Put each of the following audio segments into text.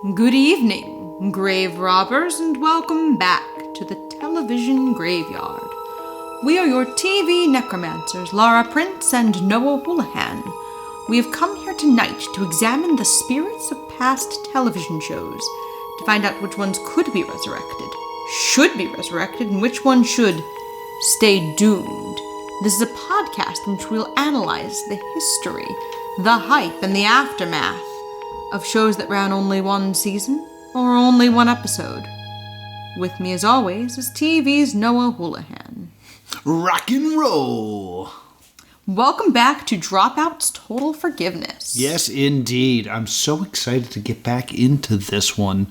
Good evening, grave robbers, and welcome back to the television graveyard. We are your TV necromancers, Laura Prince and Noah Houlihan. We have come here tonight to examine the spirits of past television shows, to find out which ones could be resurrected, should be resurrected, and which ones should stay doomed. This is a podcast in which we'll analyze the history, the hype, and the aftermath of shows that ran only one season or only one episode. With me, as always, is TV's Noah Houlihan. Rock and roll! Welcome back to Dropout's Total Forgiveness. Yes, indeed. I'm so excited to get back into this one.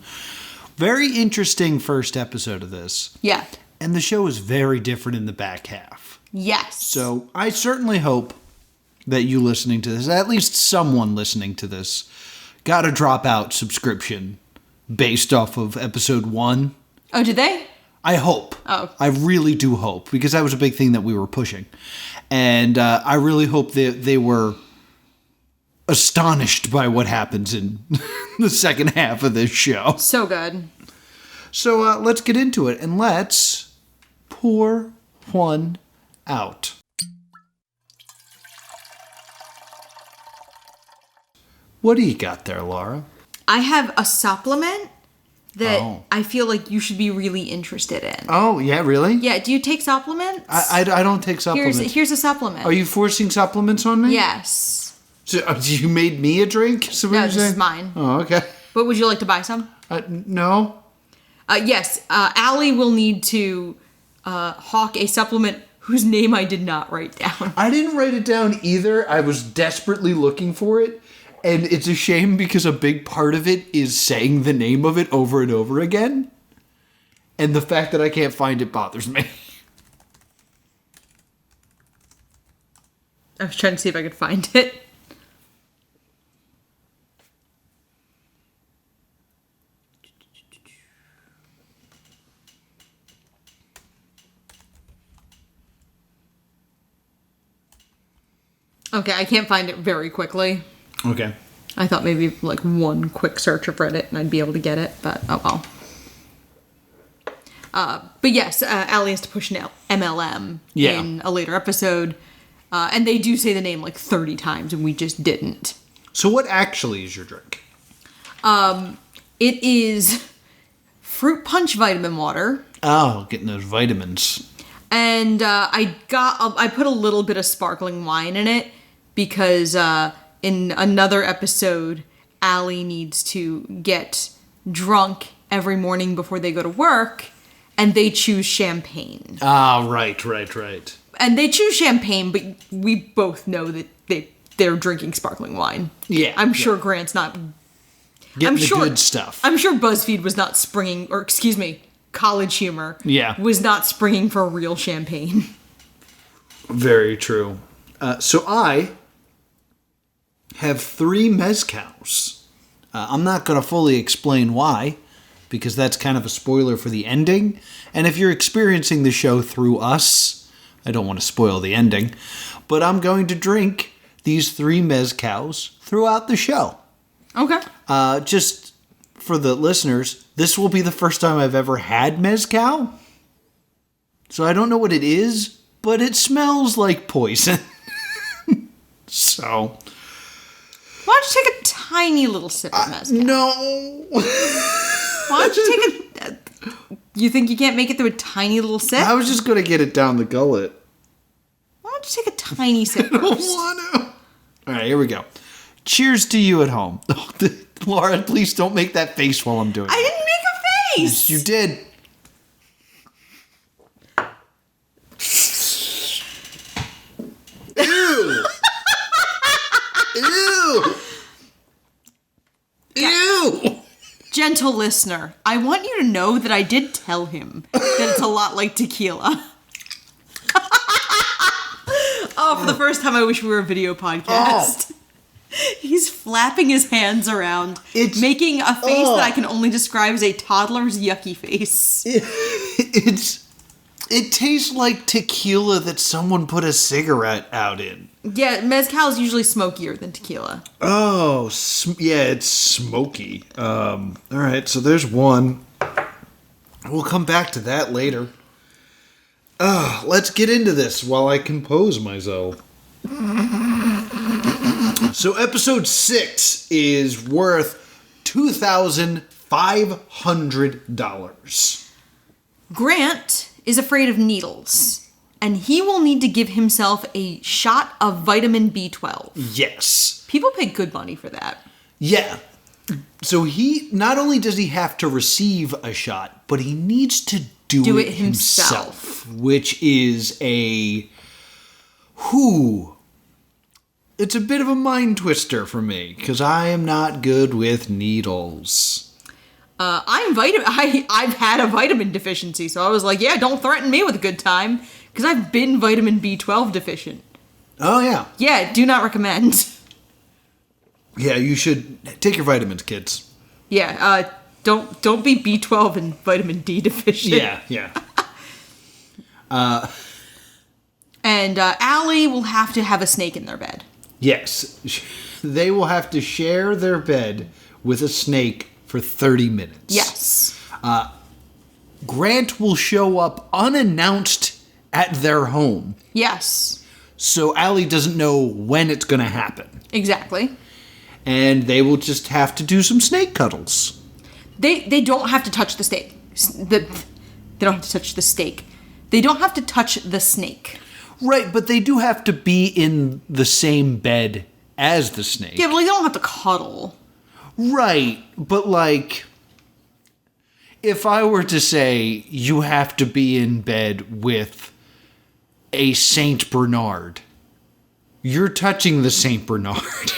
Very interesting first episode of this. Yeah. And the show is very different in the back half. Yes. So I certainly hope that you listening to this, at least someone listening to this, got a Dropout subscription based off of episode 1. Oh, did they? I hope. Oh. I really do hope, because that was a big thing that we were pushing. And I really hope that they were astonished by what happens in the second half of this show. So good. So let's get into it, and let's pour one out. What do you got there, Laura? I have a supplement that I feel like you should be really interested in. Oh, yeah, really? Yeah, do you take supplements? I don't take supplements. Here's a supplement. Are you forcing supplements on me? Yes. So, you made me a drink? So No, this is mine. Oh, okay. But would you like to buy some? No. Yes, Allie will need to hawk a supplement whose name I did not write down. I didn't write it down either. I was desperately looking for it. And it's a shame because a big part of it is saying the name of it over and over again. And the fact that I can't find it bothers me. I was trying to see if I could find it. Okay, I can't find it very quickly. Okay. I thought maybe like one quick search of Reddit and I'd be able to get it, but oh well. But yes, Allie has to push an MLM in a later episode. And they do say the name like 30 times and we just didn't. So what actually is your drink? It is fruit punch vitamin water. Oh, getting those vitamins. And I put a little bit of sparkling wine in it because in another episode, Allie needs to get drunk every morning before they go to work, and they choose champagne. Ah, right. And they choose champagne, but we both know that they're drinking sparkling wine. Yeah. I'm sure Grant's not... Getting the good stuff. I'm sure BuzzFeed was not springing, or excuse me, College Humor was not springing for real champagne. Very true. So I have 3 mezcals. I'm not going to fully explain why, because that's kind of a spoiler for the ending. And if you're experiencing the show through us, I don't want to spoil the ending, but I'm going to drink these 3 mezcals throughout the show. Okay. Just for the listeners, this will be the first time I've ever had mezcal. So I don't know what it is, but it smells like poison. So... Why don't you take a tiny little sip of mezcal? No. Why don't you take a... You think you can't make it through a tiny little sip? I was just going to get it down the gullet. Why don't you take a tiny sip I don't first? want to. All right, here we go. Cheers to you at home. Laura, please don't make that face while I'm doing it. I didn't make a face! Yes, you did. Ew! Ew! Ew! Gentle listener, I want you to know that I did tell him that it's a lot like tequila. Oh, for the first time, I wish we were a video podcast. He's flapping his hands around, making a face that I can only describe as a toddler's yucky face. It tastes like tequila that someone put a cigarette out in. Yeah, mezcal is usually smokier than tequila. Oh, yeah, it's smoky. All right, so there's one. We'll come back to that later. Let's get into this while I compose myself. So episode 6 is worth $2,500. Grant is afraid of needles, and he will need to give himself a shot of vitamin B12. Yes. People pay good money for that. Yeah. So he, not only does he have to receive a shot, but he needs to do it himself. Which is it's a bit of a mind twister for me, because I am not good with needles. I've had a vitamin deficiency, so I was like, yeah, don't threaten me with a good time, because I've been vitamin B12 deficient. Oh, yeah. Yeah, do not recommend. Yeah, you should take your vitamins, kids. Yeah, don't be B12 and vitamin D deficient. Yeah. And Allie will have to have a snake in their bed. Yes. They will have to share their bed with a snake for 30 minutes. Yes. Grant will show up unannounced at their home. Yes. So Allie doesn't know when it's going to happen. Exactly. And they will just have to do some snake cuddles. They don't have to touch the steak. They don't have to touch the steak. They don't have to touch the snake. Right, but they do have to be in the same bed as the snake. Yeah, but they don't have to cuddle. Right, but like, if I were to say you have to be in bed with a Saint Bernard, you're touching the Saint Bernard.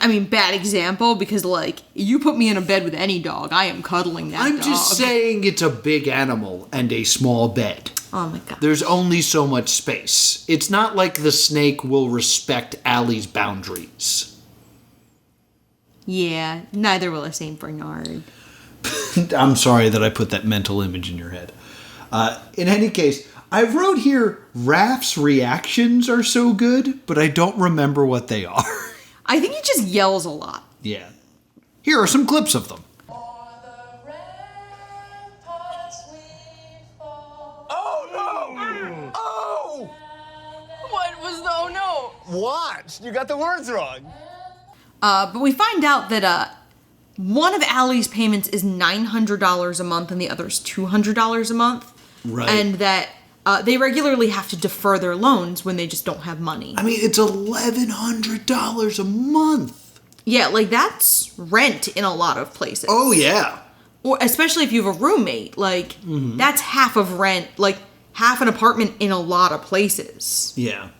I mean, bad example, because, like, you put me in a bed with any dog, I am cuddling that dog. I'm just saying it's a big animal and a small bed. Oh my god. There's only so much space. It's not like the snake will respect Allie's boundaries. Yeah, neither will a Saint Bernard. I'm sorry that I put that mental image in your head. In any case, I wrote here, Raph's reactions are so good, but I don't remember what they are. I think he just yells a lot. Yeah. Here are some clips of them. Oh, no! Oh! What was the oh no? Watch! You got the words wrong. But we find out that one of Allie's payments is $900 a month and the other's $200 a month. Right. And that they regularly have to defer their loans when they just don't have money. I mean, it's $1,100 a month. Yeah, like that's rent in a lot of places. Oh, yeah. Or especially if you have a roommate, like that's half of rent, like half an apartment in a lot of places. Yeah.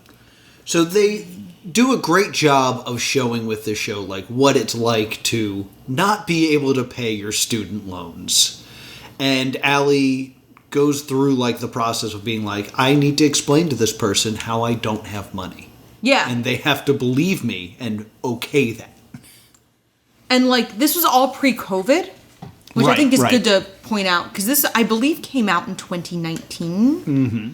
So they do a great job of showing with this show, like, what it's like to not be able to pay your student loans. And Allie goes through, like, the process of being like, I need to explain to this person how I don't have money. Yeah. And they have to believe me and okay that. And, like, this was all pre-COVID, which I think is good to point out, because this, I believe, came out in 2019. Mm-hmm.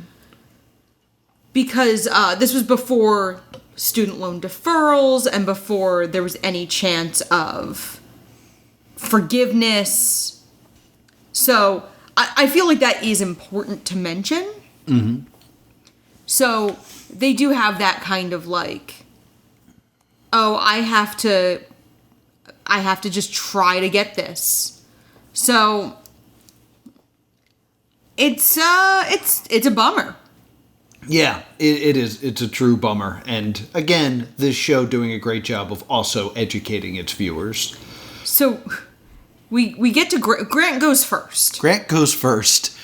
Because this was before student loan deferrals and before there was any chance of forgiveness. So I feel like that is important to mention. Mm-hmm. So they do have that kind of like, oh, I have to just try to get this. So it's a bummer. Yeah, it is. It's a true bummer. And again, this show doing a great job of also educating its viewers. So we get to Grant goes first. Grant goes first.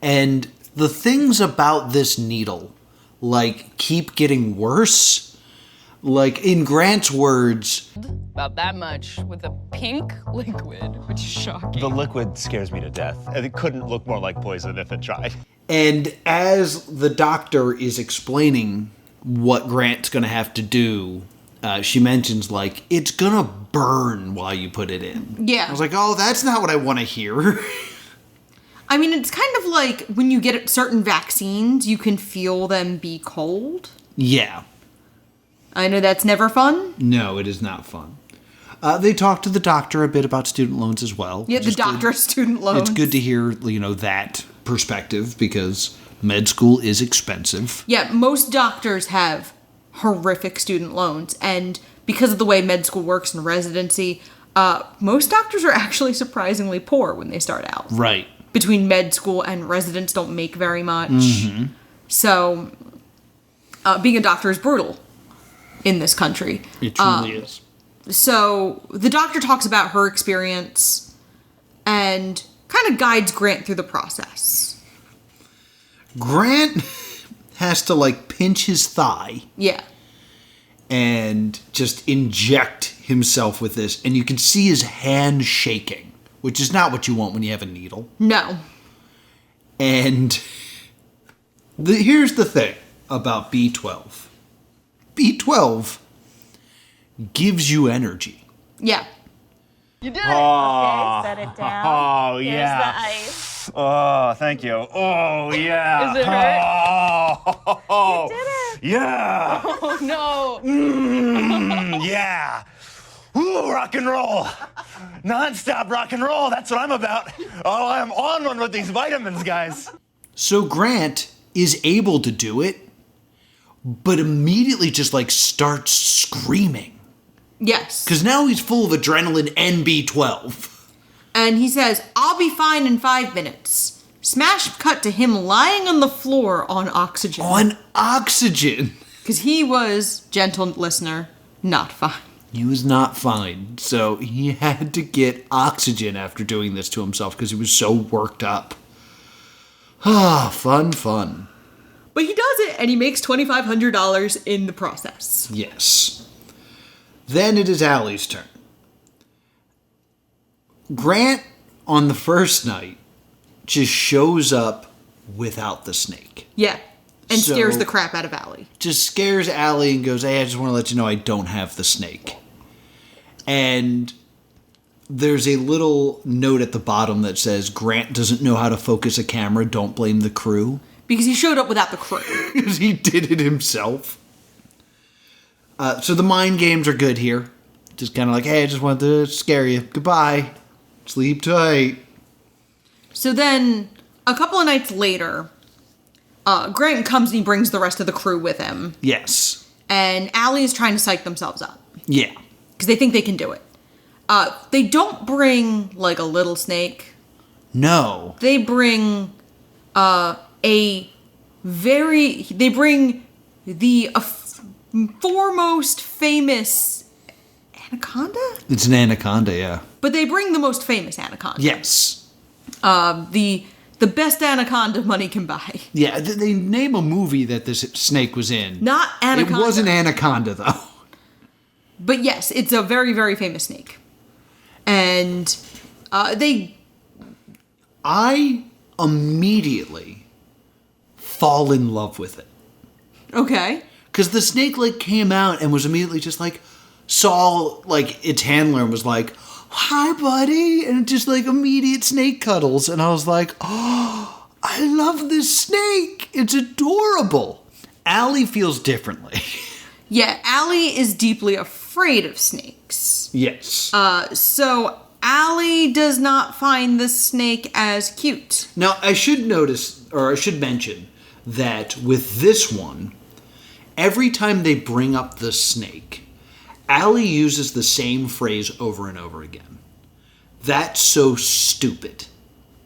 And the things about this needle, like, keep getting worse. Like, in Grant's words, About that much with a pink liquid, which is shocking. The liquid scares me to death. And it couldn't look more like poison if it tried. and as the doctor is explaining what Grant's going to have to do, she mentions, like, it's going to burn while you put it in. Yeah. I was like, oh, that's not what I want to hear. I mean, it's kind of like when you get certain vaccines, you can feel them be cold. Yeah. I know that's never fun. No, it is not fun. They talk to the doctor a bit about student loans as well. Yeah, the doctor of student loans. It's good to hear, that perspective because med school is expensive. Yeah, most doctors have horrific student loans, and because of the way med school works in residency, most doctors are actually surprisingly poor when they start out. Right. Between med school and residents don't make very much. Mm-hmm. So, being a doctor is brutal in this country. It truly is. So, the doctor talks about her experience and kind of guides Grant through the process. Grant has to, pinch his thigh. Yeah. And just inject himself with this. And you can see his hand shaking, which is not what you want when you have a needle. No. And here's the thing about B12. B12 gives you energy. Yeah. You did it. Okay, set it down. Oh, Here's yeah. the ice. Oh, thank you. Oh, yeah. Does it hurt? Oh, You did it. yeah. Oh, no. Yeah. Ooh, rock and roll. Non-stop rock and roll. That's what I'm about. Oh, I'm on one with these vitamins, guys. So Grant is able to do it, but immediately just starts screaming. Yes. Because now he's full of adrenaline and B12. And he says, I'll be fine in 5 minutes. Smash cut to him lying on the floor on oxygen. On oxygen. Because he was, gentle listener, not fine. He was not fine. So he had to get oxygen after doing this to himself because he was so worked up. Ah, fun. But he does it, and he makes $2,500 in the process. Yes. Then it is Allie's turn. Grant, on the first night, just shows up without the snake. Yeah. And So- scares the crap out of Allie. Just scares Allie and goes, hey, I just want to let you know I don't have the snake. And there's a little note at the bottom that says, Grant doesn't know how to focus a camera, don't blame the crew. Because he showed up without the crew. Because he did it himself. So the mind games are good here. Just kind of like, hey, I just wanted to scare you. Goodbye. Sleep tight. So then, a couple of nights later, Grant comes and he brings the rest of the crew with him. Yes. And Allie is trying to psych themselves up. Yeah. Because they think they can do it. They don't bring, a little snake. No. They bring they bring the foremost famous anaconda? It's an anaconda, yeah. But they bring the most famous anaconda. Yes. The best anaconda money can buy. Yeah, they name a movie that this snake was in. Not anaconda. It wasn't anaconda, though. But yes, it's a very, very famous snake. And I immediately fall in love with it. Okay. Because the snake, came out and was immediately just, saw, its handler and was like, hi, buddy. And just, immediate snake cuddles. And I was like, oh, I love this snake. It's adorable. Allie feels differently. Yeah, Allie is deeply afraid of snakes. Yes. So Allie does not find the snake as cute. Now, I should mention that with this one, every time they bring up the snake, Allie uses the same phrase over and over again. That's so stupid.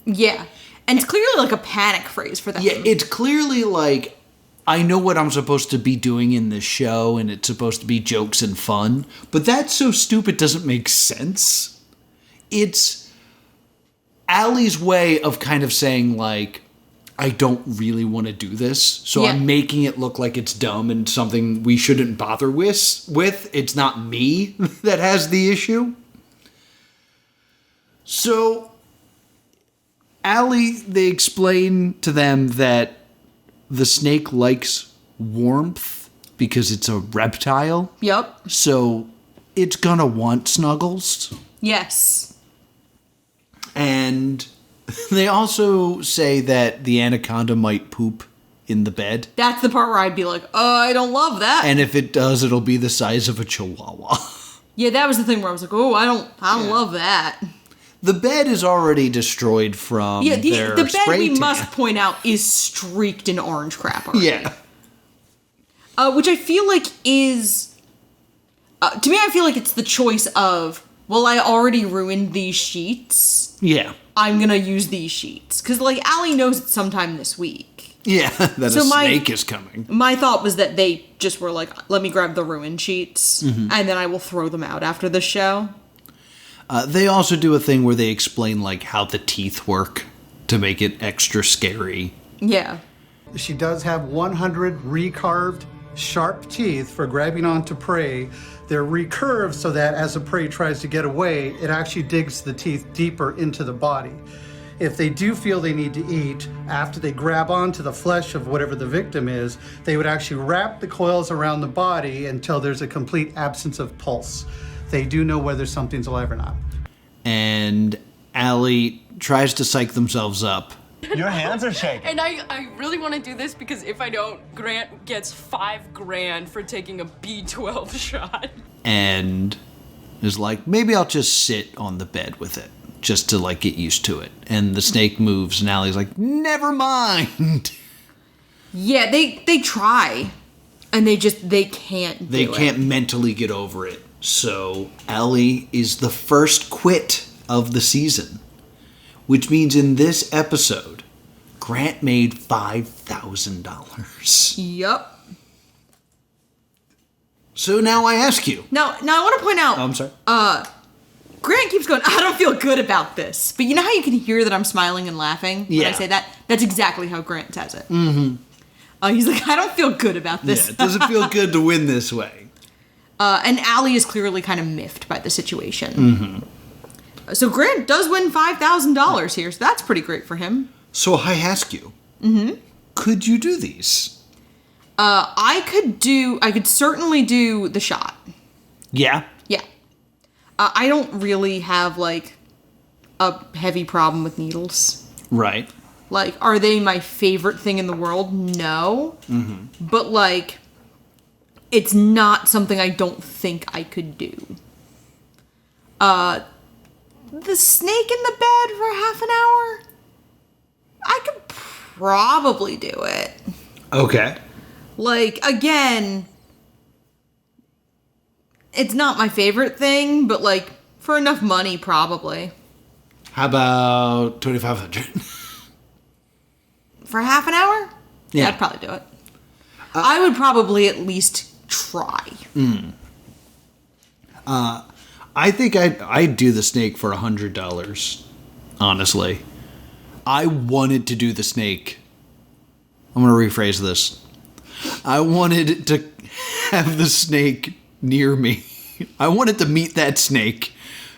Yeah. And it's clearly a panic phrase for them. Yeah, it's clearly I know what I'm supposed to be doing in this show, and it's supposed to be jokes and fun, but that's so stupid doesn't make sense. It's Allie's way of kind of saying, I don't really want to do this, so Yeah. I'm making it look like it's dumb and something we shouldn't bother with. It's not me that has the issue. So, Allie, they explain to them that the snake likes warmth because it's a reptile. Yep. So it's gonna want snuggles. Yes. And They also say that the anaconda might poop in the bed. That's the part where I'd be like, I don't love that. And if it does, it'll be the size of a chihuahua. Yeah, that was the thing where I was like, I don't love that. The bed is already destroyed from their the bed, spray we tan. must point out, is streaked in orange crap already. Yeah. Which I feel like is... to me, I feel like it's the choice of, well, I already ruined these sheets. Yeah. I'm gonna use these sheets. Because, like, Allie knows it's sometime this week. Yeah, that a snake is coming. My thought was that they just were like, let me grab the ruined sheets, and then I will throw them out after the show. They also do a thing where they explain, like, how the teeth work to make it extra scary. Yeah. She does have 100 recarved sharp teeth for grabbing onto prey. They're recurved so that as the prey tries to get away, it actually digs the teeth deeper into the body. If they do feel they need to eat, after they grab onto the flesh of whatever the victim is, they would actually wrap the coils around the body until there's a complete absence of pulse. They do know whether something's alive or not. And Allie tries to psych themselves up. Your hands are shaking. And I really want to do this because if I don't, Grant gets $5,000 for taking a B12 shot. And is like, maybe I'll just sit on the bed with it, just to, like, get used to it. And the snake moves, and Allie's like, never mind. Yeah, they try, and they can't do it. They can't mentally get over it. So Allie is the first quit of the season, which means in this episode, Grant made $5,000. Yup. So now I ask you. Now I want to point out... Oh, I'm sorry. Grant keeps going, I don't feel good about this. But you know how you can hear that I'm smiling and laughing when I say that? That's exactly how Grant says it. Mm-hmm. He's like, I don't feel good about this. Yeah, it doesn't feel good to win this way. And Allie is clearly kind of miffed by the situation. Mm-hmm. So Grant does win $5,000 here, so that's pretty great for him. So I ask you, could you do these? I could certainly do the shot. Yeah? Yeah. I don't really have, like, a heavy problem with needles. Right. Like, are they my favorite thing in the world? No. Mm-hmm. But, like, it's not something I don't think I could do. The snake in the bed for half an hour? I could probably do it. Okay. Like, again, it's not my favorite thing, but, like, for enough money, probably. How about $2,500? For half an hour? Yeah. I'd probably do it. I would probably at least try. I think I'd do the snake for $100, honestly. I wanted to do the snake. I'm going to rephrase this. I wanted to have the snake near me. I wanted to meet that snake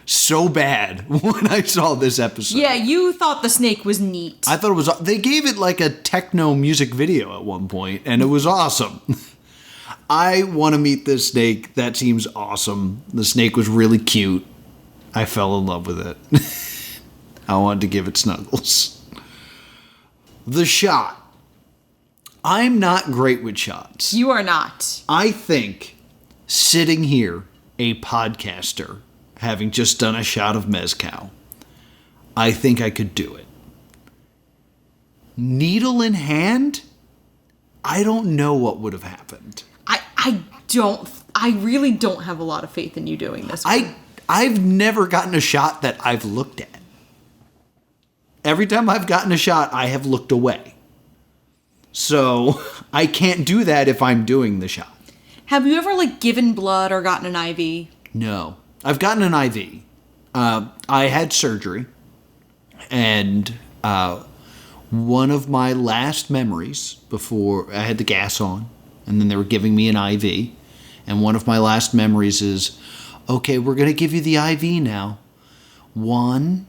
so bad when I saw this episode. Yeah, you thought the snake was neat. I thought it was... They gave it like a techno music video at one point, and it was awesome. I want to meet this snake. That seems awesome. The snake was really cute. I fell in love with it. I wanted to give it snuggles. The shot. I'm not great with shots. You are not. I think sitting here, a podcaster, having just done a shot of mezcal, I think I could do it. Needle in hand? I don't know what would have happened. I really don't have a lot of faith in you doing this. I've never gotten a shot that I've looked at. Every time I've gotten a shot, I have looked away. So I can't do that if I'm doing the shot. Have you ever, like, given blood or gotten an IV? No. I've gotten an IV. I had surgery. And one of my last memories before I had the gas on, and then they were giving me an IV. And one of my last memories is, okay, we're going to give you the IV now. 1,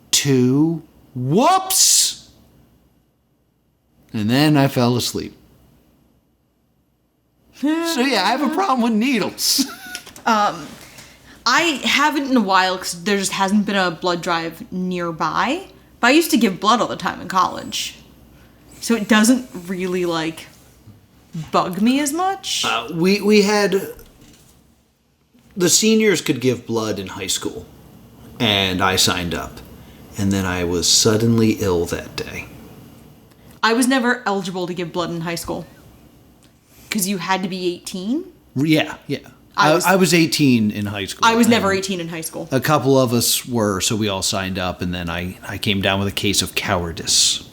2, whoops! And then I fell asleep. So yeah, I have a problem with needles. I haven't in a while because there just hasn't been a blood drive nearby. But But I used to give blood all the time in college. So it doesn't really, like, bug me as much. We had... The seniors could give blood in high school. And I signed up. And then I was suddenly ill that day. I was never eligible to give blood in high school. Because you had to be 18? Yeah. I was 18 in high school. I was never 18 in high school. A couple of us were, so we all signed up, and then I came down with a case of cowardice.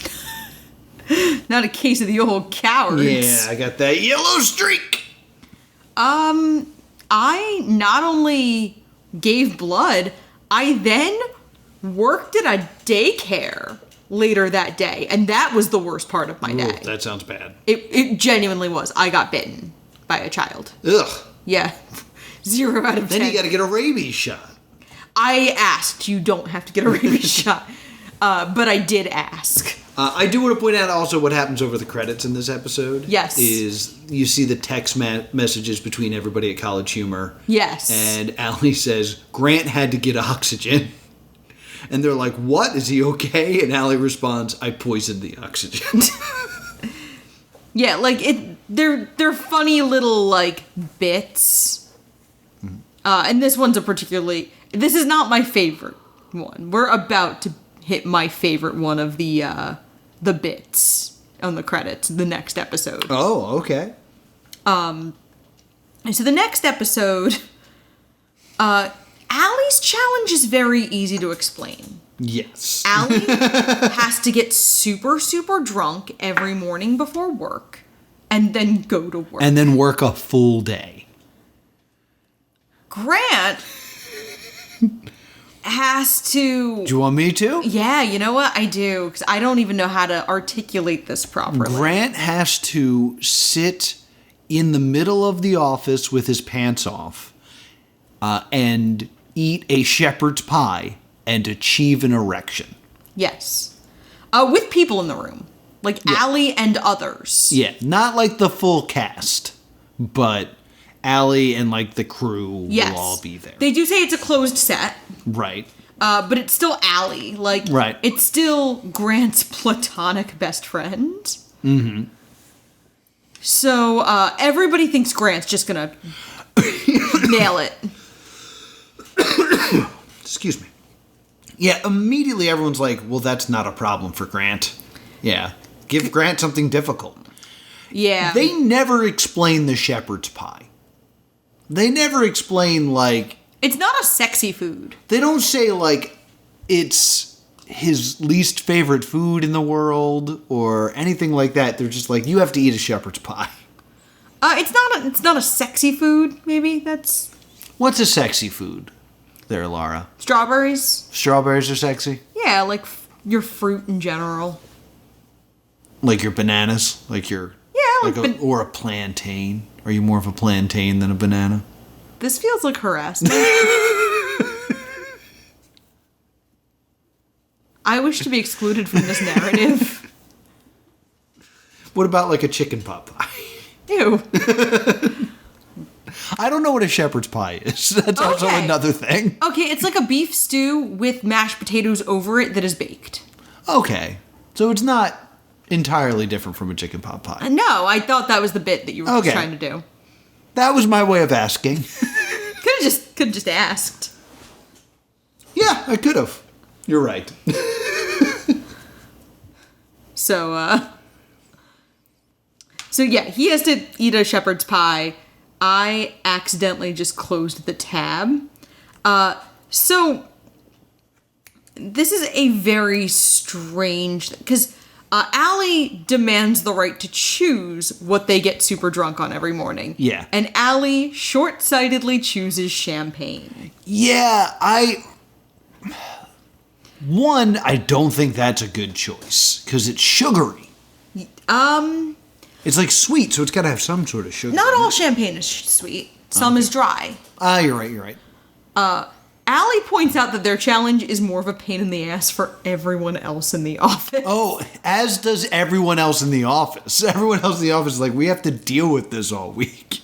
Not a case of the old cowards. Yeah, I got that yellow streak. I not only gave blood, I then worked at a daycare later that day, and that was the worst part of my day. Ooh, that sounds bad. It genuinely was. I got bitten by a child. Ugh. Yeah. 0 out of 10. Then you got to get a rabies shot. I asked. You don't have to get a rabies shot. But I did ask. I do want to point out also what happens over the credits in this episode. Yes. Is you see the text messages between everybody at College Humor. Yes. And Allie says, Grant had to get oxygen. And they're like, what? Is he okay? And Allie responds, I poisoned the oxygen. Yeah, like, they're funny little, like, bits. And this one's this is not my favorite one. We're about to hit my favorite one of the bits on the credits, the next episode. Oh, okay. And so the next episode, Allie's challenge is very easy to explain. Yes. Allie has to get super, super drunk every morning before work and then go to work. And then work a full day. Grant has to... Do you want me to? Yeah, you know what? I do, because I don't even know how to articulate this properly. Grant has to sit in the middle of the office with his pants off and eat a shepherd's pie and achieve an erection. Yes. With people in the room. Like Allie and others. Yeah, not like the full cast, but Allie and like the crew will all be there. They do say it's a closed set. Right. But it's still Allie. Like, right. It's still Grant's platonic best friend. Mm-hmm. So everybody thinks Grant's just gonna nail it. Excuse me. Yeah, immediately everyone's like, well, that's not a problem for Grant. Yeah. Give Grant something difficult. Yeah. They never explain the shepherd's pie. They never explain, like... It's not a sexy food. They don't say, like, it's his least favorite food in the world or anything like that. They're just like, you have to eat a shepherd's pie. It's not a sexy food, maybe? That's... What's a sexy food there, Laura? Strawberries. Strawberries are sexy? Yeah, like your fruit in general. Like your bananas? Like your... Yeah, or a plantain? Are you more of a plantain than a banana? This feels like harassment. I wish to be excluded from this narrative. What about like a chicken pot pie? Ew. I don't know what a shepherd's pie is. That's also another thing. Okay, it's like a beef stew with mashed potatoes over it that is baked. Okay. So it's not entirely different from a chicken pot pie. No, I thought that was the bit that you were trying to do. That was my way of asking. Could have just asked. Yeah, I could have. You're right. So yeah, he has to eat a shepherd's pie. I accidentally just closed the tab. So this is a very strange, because Allie demands the right to choose what they get super drunk on every morning. Yeah. And Allie short-sightedly chooses champagne. Yeah, I don't think that's a good choice, because it's sugary. It's like sweet, so it's got to have some sort of sugar. Not all champagne is sweet. Some is dry. You're right. Allie points out that their challenge is more of a pain in the ass for everyone else in the office. Oh, as does everyone else in the office. Everyone else in the office is like, we have to deal with this all week.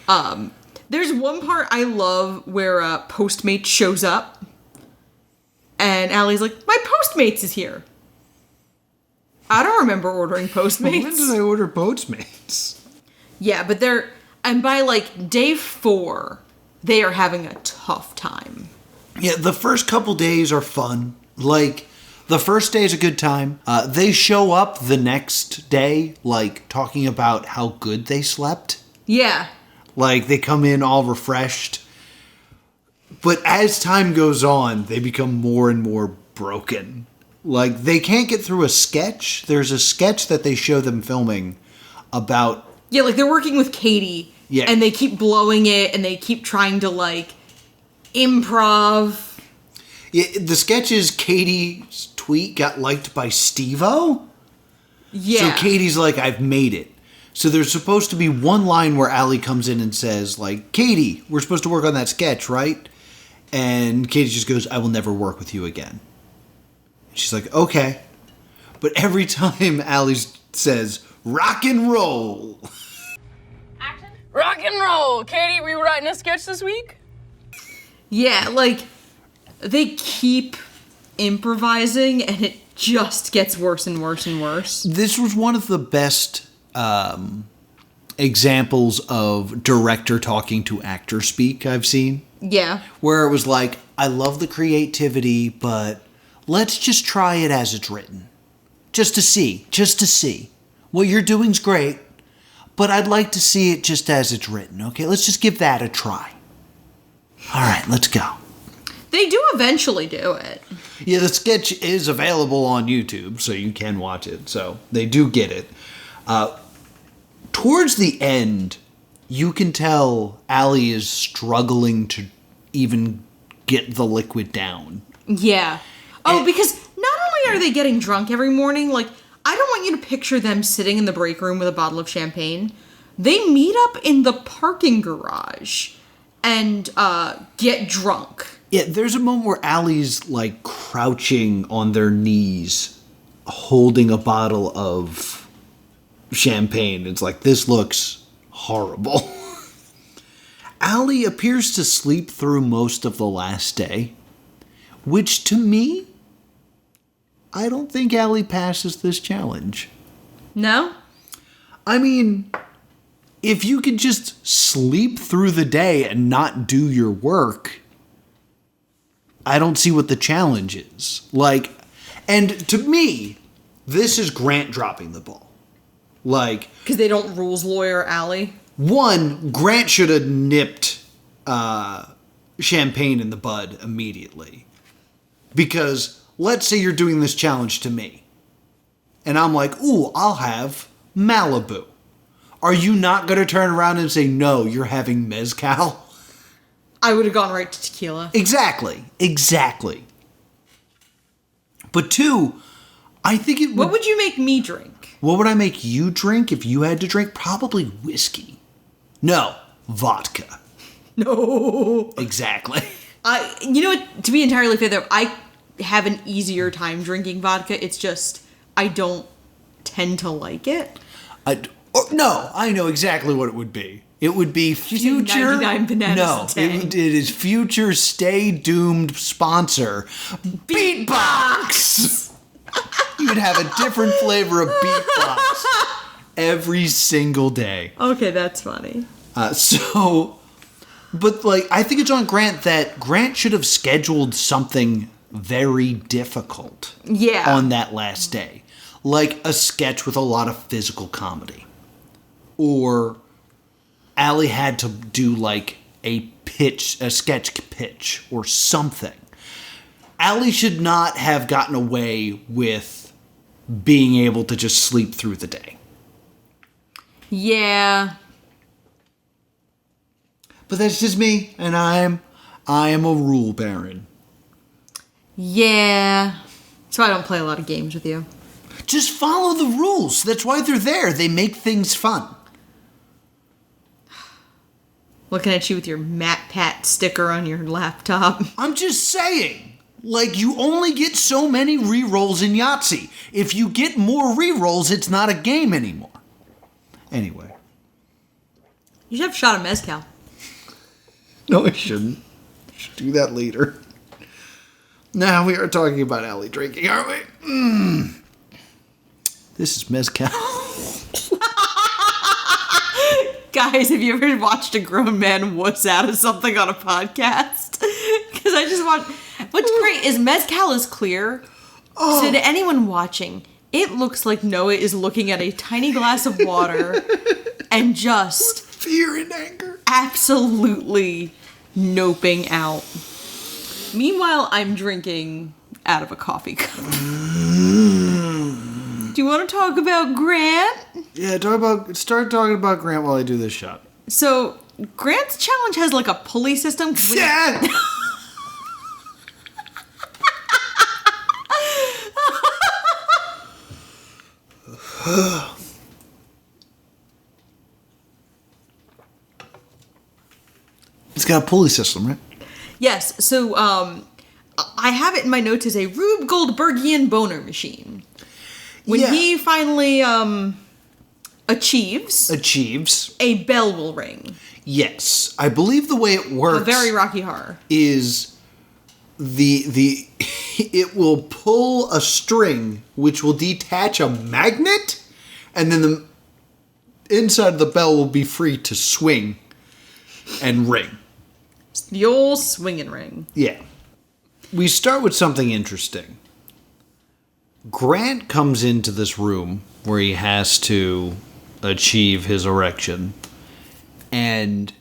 There's one part I love where Postmate shows up. And And Allie's like, my Postmates is here. I don't remember ordering Postmates. When did I order Postmates? Yeah, but and by like day 4, they are having a tough time. Yeah, the first couple days are fun. Like, the first day is a good time. They show up the next day, like, talking about how good they slept. Yeah. Like, they come in all refreshed. But as time goes on, they become more and more broken. Like, they can't get through a sketch. There's a sketch that they show them filming about... Yeah, like, they're working with Katie. Yeah. And they keep blowing it, and they keep trying to, like, improv. Yeah, the sketch is Katie's tweet got liked by Steve-O. Yeah. So Katie's like, I've made it. So there's supposed to be one line where Allie comes in and says, like, Katie, we're supposed to work on that sketch, right? And Katie just goes, I will never work with you again. She's like, okay. But every time Allie says, rock and roll. Rock and roll! Katie, we writing a sketch this week? Yeah, like, they keep improvising, and it just gets worse and worse and worse. This was one of the best examples of director talking to actor speak I've seen. Yeah. Where it was like, I love the creativity, but let's just try it as it's written. Just to see. What you're doing's great, but I'd like to see it just as it's written, okay? Let's just give that a try. All right, let's go. They do eventually do it. Yeah, the sketch is available on YouTube, so you can watch it. So they do get it. Towards the end, you can tell Allie is struggling to even get the liquid down. Yeah. Oh, because not only are they getting drunk every morning, like, I don't want you to picture them sitting in the break room with a bottle of champagne. They meet up in the parking garage and get drunk. Yeah, there's a moment where Allie's, like, crouching on their knees, holding a bottle of champagne. It's like, this looks horrible. Allie appears to sleep through most of the last day, which to me, I don't think Allie passes this challenge. No? I mean, if you could just sleep through the day and not do your work, I don't see what the challenge is. Like, and to me, this is Grant dropping the ball. Like, Because they don't rules lawyer Allie. one, Grant should have nipped champagne in the bud immediately. Because let's say you're doing this challenge to me. And I'm like, ooh, I'll have Malibu. Are you not going to turn around and say, no, you're having mezcal? I would have gone right to tequila. Exactly. But two, I think it would... What would you make me drink? What would I make you drink if you had to drink? Probably whiskey. No, vodka. No. Exactly. You know what? To be entirely fair, though, I have an easier time drinking vodka. It's just, I don't tend to like it. No, I know exactly what it would be. It would be future... 99 bananas No, a day. it is future Stay Doomed sponsor, Beatbox! You would have a different flavor of Beatbox every single day. Okay, that's funny. But like, I think it's on Grant that Grant should have scheduled something very difficult on that last day. Like a sketch with a lot of physical comedy. Or Allie had to do like a sketch pitch or something. Allie should not have gotten away with being able to just sleep through the day. Yeah. But that's just me, and I am a rule baron. Yeah. So I don't play a lot of games with you. Just follow the rules. That's why they're there. They make things fun. Looking at you with your MatPat sticker on your laptop. I'm just saying. Like, you only get so many rerolls in Yahtzee. If you get more rerolls, it's not a game anymore. Anyway. You should have a shot of mezcal. No, I shouldn't. I should do that later. Now we are talking about Allie drinking, aren't we? This is mezcal. Guys, have you ever watched a grown man wuss out of something on a podcast? Because I just want... What's great is mezcal is clear. Oh. So to anyone watching, it looks like Noah is looking at a tiny glass of water and just... Fear and anger. Absolutely noping out. Meanwhile, I'm drinking out of a coffee cup. Do you want to talk about Grant? Yeah, start talking about Grant while I do this shot. So, Grant's challenge has like a pulley system. Yeah! It's got a pulley system, right? Yes, so I have it in my notes as a Rube Goldbergian boner machine. When he finally achieves, a bell will ring. Yes, I believe the way it works. A very Rocky Horror is it will pull a string which will detach a magnet, and then the inside of the bell will be free to swing and ring. It's the old swinging ring. Yeah. We start with something interesting. Grant comes into this room where he has to achieve his erection, and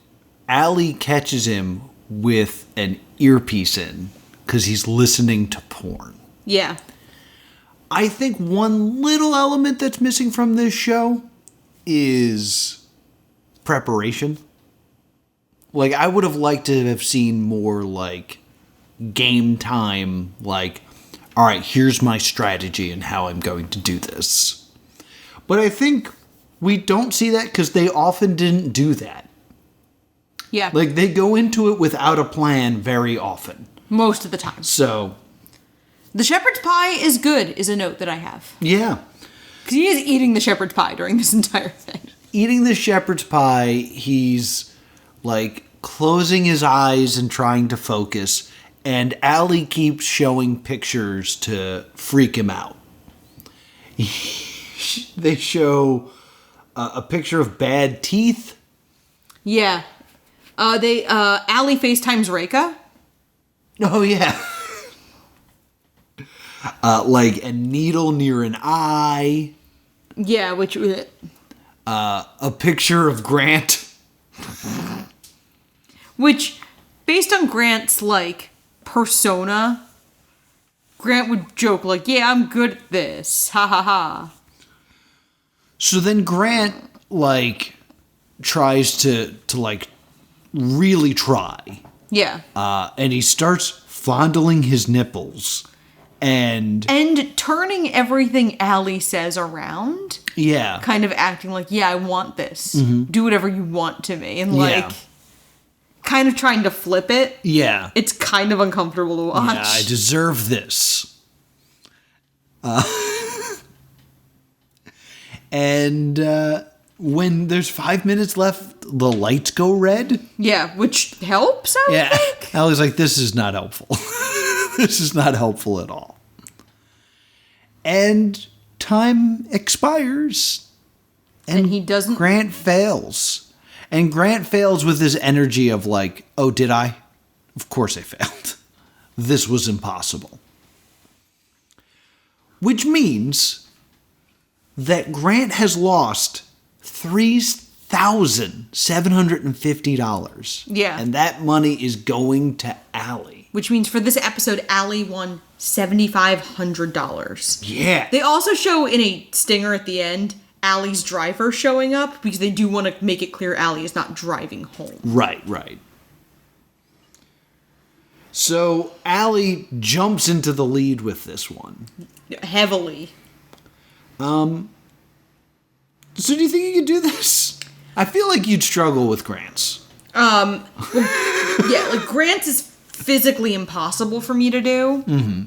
Allie catches him with an earpiece in because he's listening to porn. Yeah. I think one little element that's missing from this show is preparation. Like, I would have liked to have seen more, like, game time, like, all right, here's my strategy and how I'm going to do this. But I think we don't see that because they often didn't do that. Yeah. Like, they go into it without a plan very often. Most of the time. So. The shepherd's pie is good, is a note that I have. Yeah. Because he is eating the shepherd's pie during this entire thing. Eating the shepherd's pie, he's, like, closing his eyes and trying to focus. And Allie keeps showing pictures to freak him out. They show a picture of bad teeth. Yeah. Allie FaceTimes Reika. Oh, yeah. Like a needle near an eye. Yeah, which... a picture of Grant. Which, based on Grant's, like, persona, Grant would joke, like, yeah, I'm good at this. Ha ha ha. So then Grant, like, tries to like, really try. Yeah. And he starts fondling his nipples. And turning everything Allie says around. Yeah. Kind of acting like, yeah, I want this. Mm-hmm. Do whatever you want to me. And, like, kind of trying to flip it. Yeah. It's kind of uncomfortable to watch. Yeah, I deserve this. And when there's 5 minutes left, the lights go red. Yeah, which helps, I think. I was like, this is not helpful. This is not helpful at all. And time expires. And he doesn't... Grant fails. And Grant fails with his energy of like, oh, did I? Of course I failed. This was impossible. Which means that Grant has lost $3,750. Yeah. And that money is going to Allie. Which means for this episode, Allie won $7,500. Yeah. They also show in a stinger at the end, Allie's driver showing up, because they do want to make it clear Allie is not driving home. Right. So Allie jumps into the lead with this one. Heavily. So do you think you could do this? I feel like you'd struggle with Grant's. Well, yeah, like Grant's is physically impossible for me to do. Mm-hmm.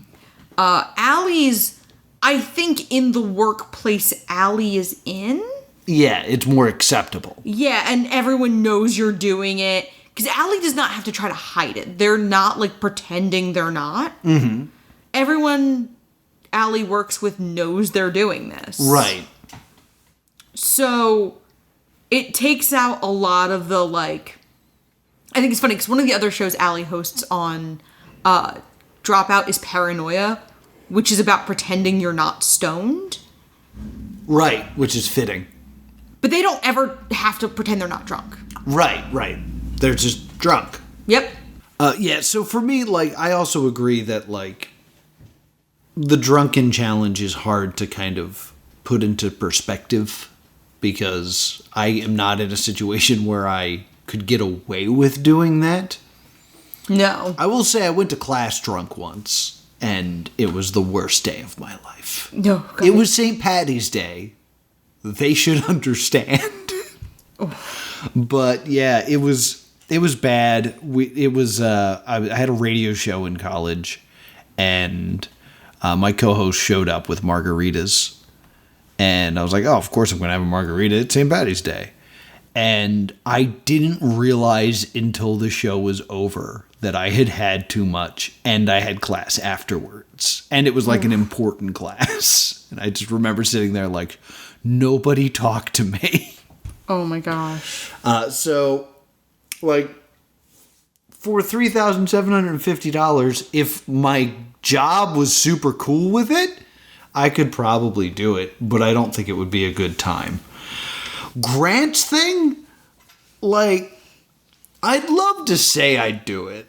Allie's, I think in the workplace Allie is in. Yeah, it's more acceptable. Yeah, and everyone knows you're doing it. Because Allie does not have to try to hide it. They're not, like, pretending they're not. Mm-hmm. everyone Allie works with knows they're doing this. Right. So it takes out a lot of the, like, I think it's funny because one of the other shows Allie hosts on Dropout is Paranoia, which is about pretending you're not stoned. Right, which is fitting. But they don't ever have to pretend they're not drunk. Right. They're just drunk. Yep. Yeah, so for me, like, I also agree that, like, the drunken challenge is hard to kind of put into perspective because I am not in a situation where I could get away with doing that. No. I will say I went to class drunk once, and it was the worst day of my life. No. God. It was St. Patty's Day. They should understand. But yeah, it was bad. I had a radio show in college, and my co-host showed up with margaritas, and I was like, oh, of course I'm going to have a margarita. It's St. Patty's Day. And I didn't realize until the show was over that I had had too much, and I had class afterwards. And it was like an important class. And I just remember sitting there like, nobody talked to me. Oh my gosh. So, like, for $3,750, if my job was super cool with it, I could probably do it, but I don't think it would be a good time. Grant's thing, like, I'd love to say I'd do it.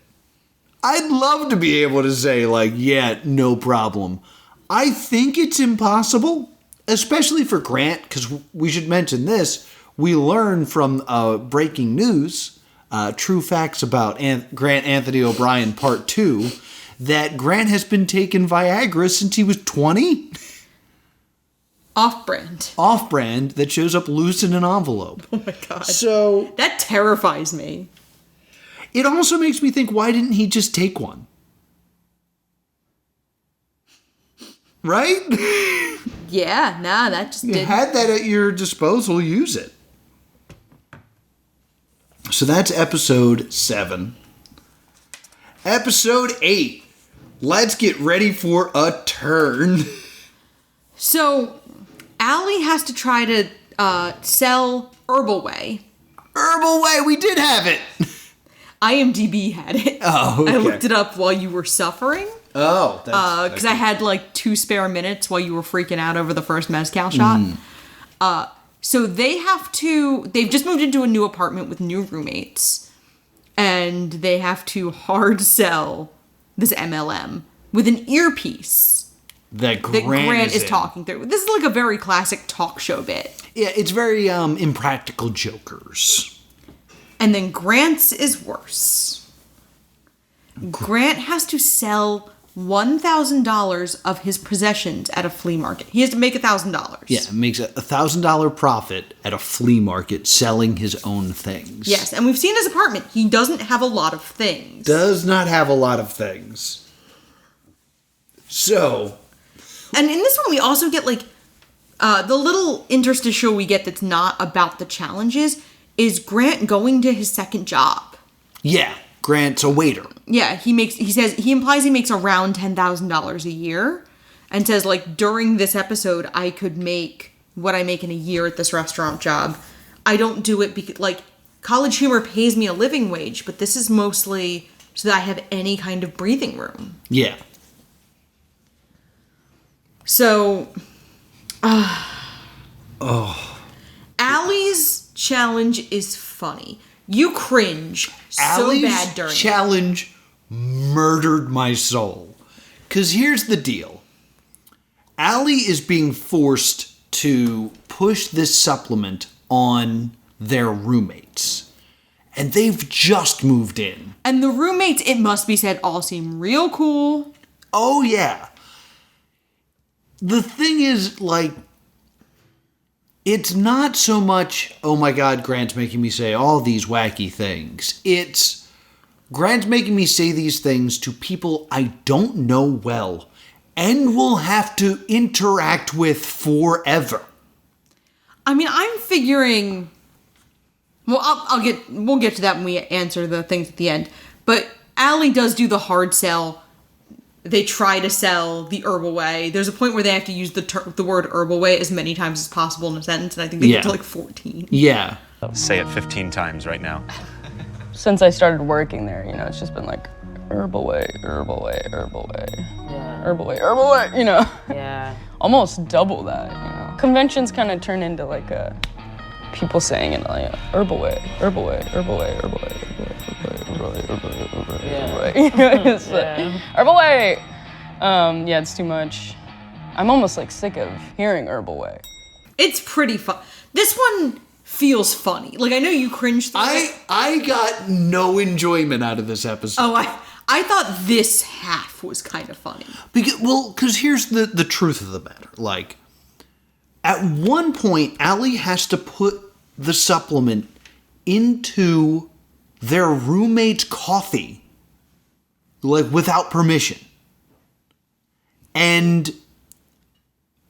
I'd love to be able to say, like, yeah, no problem. I think it's impossible, especially for Grant, because we should mention this. We learn from breaking news, True Facts About Grant Anthony O'Brien Part 2, that Grant has been taking Viagra since he was 20. Off-brand. Off-brand that shows up loose in an envelope. Oh my god. So that terrifies me. It also makes me think, why didn't he just take one? Right? Yeah, nah, that just didn't. You had that at your disposal, use it. So that's episode 7. Episode 8. Let's get ready for a turn. So, Allie has to try to sell Herbal Way. Herbal Way, we did have it. IMDb had it. Oh, okay. I looked it up while you were suffering. Oh, that's... Because I had like 2 spare minutes while you were freaking out over the first mezcal shot. So they've just moved into a new apartment with new roommates. And they have to hard sell this MLM with an earpiece. That Grant is talking through. This is like a very classic talk show bit. Yeah, it's very Impractical Jokers. And then Grant's is worse. Grant has to sell $1,000 of his possessions at a flea market. He has to make $1,000. Yeah, makes a $1,000 profit at a flea market selling his own things. Yes, and we've seen his apartment. He doesn't have a lot of things. Does not have a lot of things. So... And in this one, we also get, like, the little interstitial we get that's not about the challenges is Grant going to his second job. Yeah, Grant's a waiter. Yeah, he implies he makes around $10,000 a year and says, like, during this episode, I could make what I make in a year at this restaurant job. I don't do it because, like, College Humor pays me a living wage, but this is mostly so that I have any kind of breathing room. Yeah. So, Allie's challenge is funny. You cringe so bad during Allie's challenge murdered my soul. Because here's the deal. Allie is being forced to push this supplement on their roommates. And they've just moved in. And the roommates, it must be said, all seem real cool. Oh, yeah. The thing is, like, it's not so much, oh my god, Grant's making me say all these wacky things. It's, Grant's making me say these things to people I don't know well and will have to interact with forever. I mean, I'm figuring... Well, we'll get to that when we answer the things at the end. But Allie does do the hard sell they try to sell the herbal way. There's a point where they have to use the word herbal way as many times as possible in a sentence, and I think they get to like 14. Yeah. Say it 15 times right now. Since I started working there, you know, it's just been like herbal way, herbal way, herbal way, herbal way, herbal way, you know. Yeah. Almost double that, you know. Conventions kind of turn into like people saying it like herbal way, herbal way, herbal way, herbal way, herbal way, herbal way, herbal way, herbal way. You know, it's herbal way. Yeah, it's too much. I'm almost like sick of hearing herbal way. It's pretty fun. This one feels funny. Like, I know you cringed through it. I got no enjoyment out of this episode. Oh, I thought this half was kind of funny. Because here's the truth of the matter. Like, at one point, Allie has to put the supplement into their roommate's coffee, like, without permission. And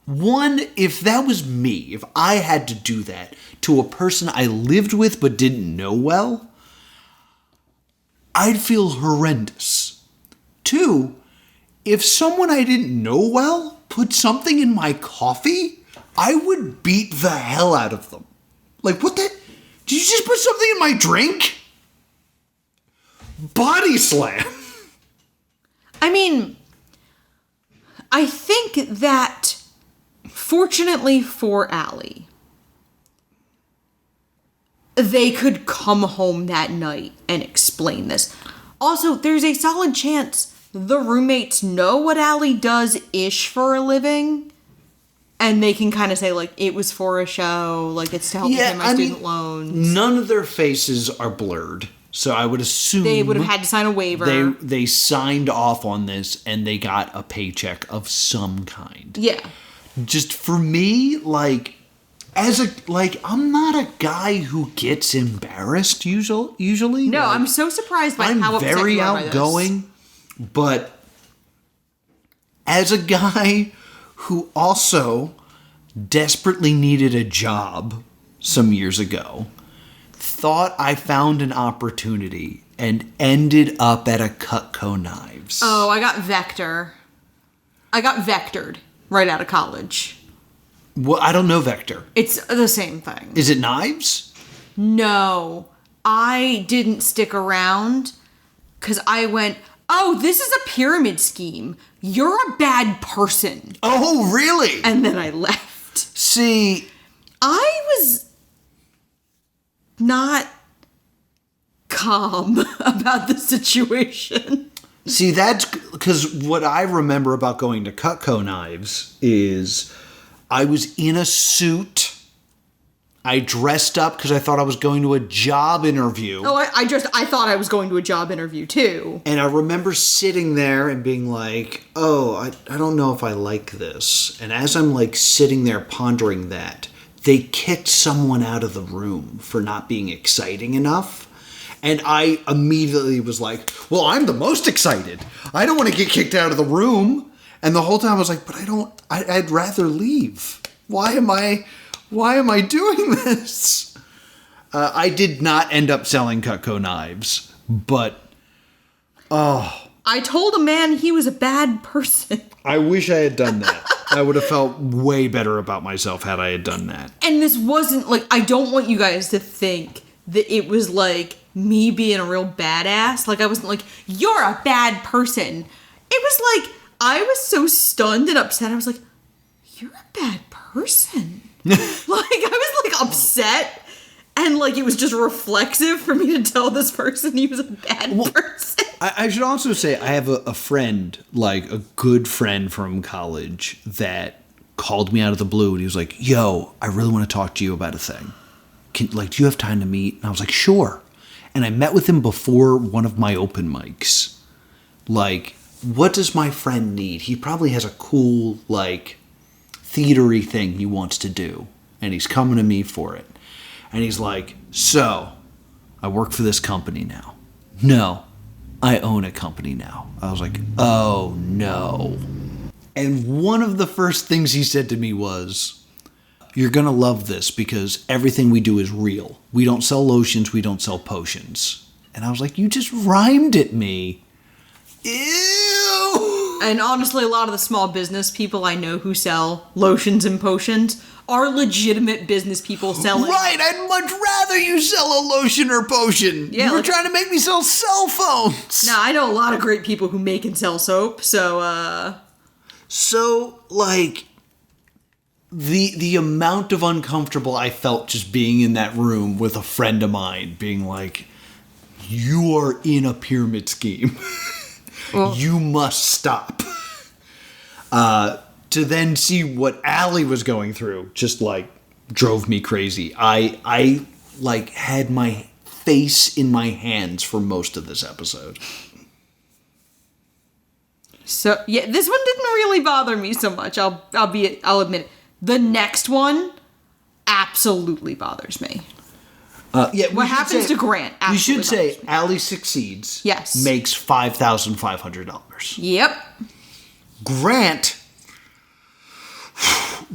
if that was me, if I had to do that to a person I lived with but didn't know well, I'd feel horrendous. 2, if someone I didn't know well put something in my coffee, I would beat the hell out of them. Like, what the? Did you just put something in my drink? Body slam. I mean, I think that, fortunately for Allie, they could come home that night and explain this. Also, there's a solid chance the roommates know what Allie does-ish for a living, and they can kind of say, like, it was for a show, like, it's to help pay my student loans. None of their faces are blurred, so I would assume they would have had to sign a waiver. They signed off on this, and they got a paycheck of some kind. Yeah. Just for me, like, I'm not a guy who gets embarrassed usually. No, like, I'm so surprised by how upset very you are by this. outgoing, but as a guy who also desperately needed a job some years ago, thought I found an opportunity and ended up at a Cutco Knives. Oh, I got vectored right out of college. Well, I don't know Vector. It's the same thing. Is it knives? No, I didn't stick around because I went, oh, this is a pyramid scheme. You're a bad person. Oh, really? And then I left. See, I was not calm about the situation. See, that's because what I remember about going to Cutco Knives is I was in a suit. I dressed up because I thought I was going to a job interview. Oh, I thought I was going to a job interview too. And I remember sitting there and being like, oh, I don't know if I like this. And as I'm like sitting there pondering that, they kicked someone out of the room for not being exciting enough. And I immediately was like, well, I'm the most excited. I don't want to get kicked out of the room. And the whole time I was like, but I'd rather leave. Why am I doing this? I did not end up selling Cutco Knives, but, I told a man he was a bad person. I wish I had done that. I would have felt way better about myself had I had done that. And this wasn't like, I don't want you guys to think that it was like me being a real badass. Like, I wasn't like, you're a bad person. It was like, I was so stunned and upset. I was like, you're a bad person. Like, I was like upset. And like, it was just reflexive for me to tell this person he was a bad person. I should also say I have a friend, like a good friend from college, that called me out of the blue and he was like, yo, I really want to talk to you about a thing. Do you have time to meet? And I was like, sure. And I met with him before one of my open mics. Like, what does my friend need? He probably has a cool, like, theatery thing he wants to do. And he's coming to me for it. And he's like, so, I work for this company now. No, I own a company now. I was like, oh, no. And one of the first things he said to me was, you're going to love this because everything we do is real. We don't sell lotions. We don't sell potions. And I was like, you just rhymed at me. Ew. And honestly, a lot of the small business people I know who sell lotions and potions are legitimate business people selling. Right, I'd much rather you sell a lotion or potion. Yeah, you were like- trying to make me sell cell phones. Now, I know a lot of great people who make and sell soap, so, So, like, the amount of uncomfortable I felt just being in that room with a friend of mine, being like, you are in a pyramid scheme. Well- You must stop. To then see what Allie was going through just, like, drove me crazy. I like, had my face in my hands for most of this episode. So yeah, this one didn't really bother me so much. I'll admit it. The next one absolutely bothers me. Yeah, What happens to Grant We should absolutely say bothers me. Allie succeeds. Yes. Makes $5,500. Yep.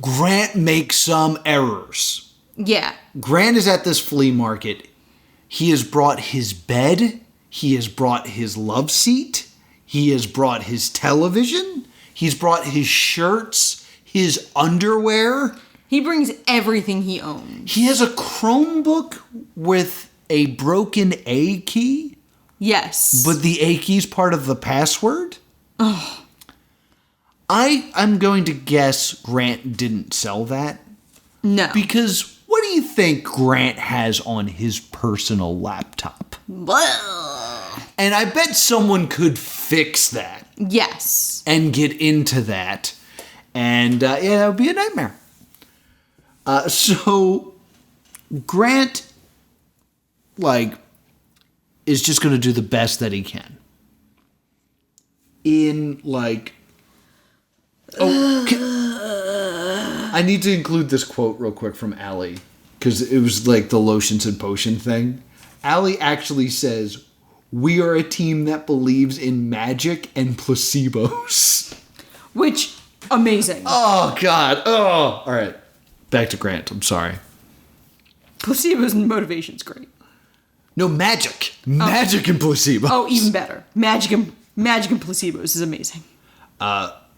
Grant makes some errors. Yeah. Grant is at this flea market. He has brought his bed. He has brought his love seat. He has brought his television. He's brought his shirts, his underwear. He brings everything he owns. He has a Chromebook with a broken A key, Yes. but the A key's part of the password. I'm going to guess Grant didn't sell that. No. Because what do you think Grant has on his personal laptop? And I bet someone could fix that Yes. and get into that. And yeah, that would be a nightmare. So Grant, like, is just going to do the best that he can. In, like... I need to include this quote real quick from Allie, because it was like the lotions and potion thing. Allie actually says, "We are a team that believes in magic and placebos." Which, amazing. Oh, God. Oh. All right. Back to Grant. I'm sorry. Placebos and motivation's great. No, magic. Magic and placebos. Oh, even better. Magic and placebos is amazing.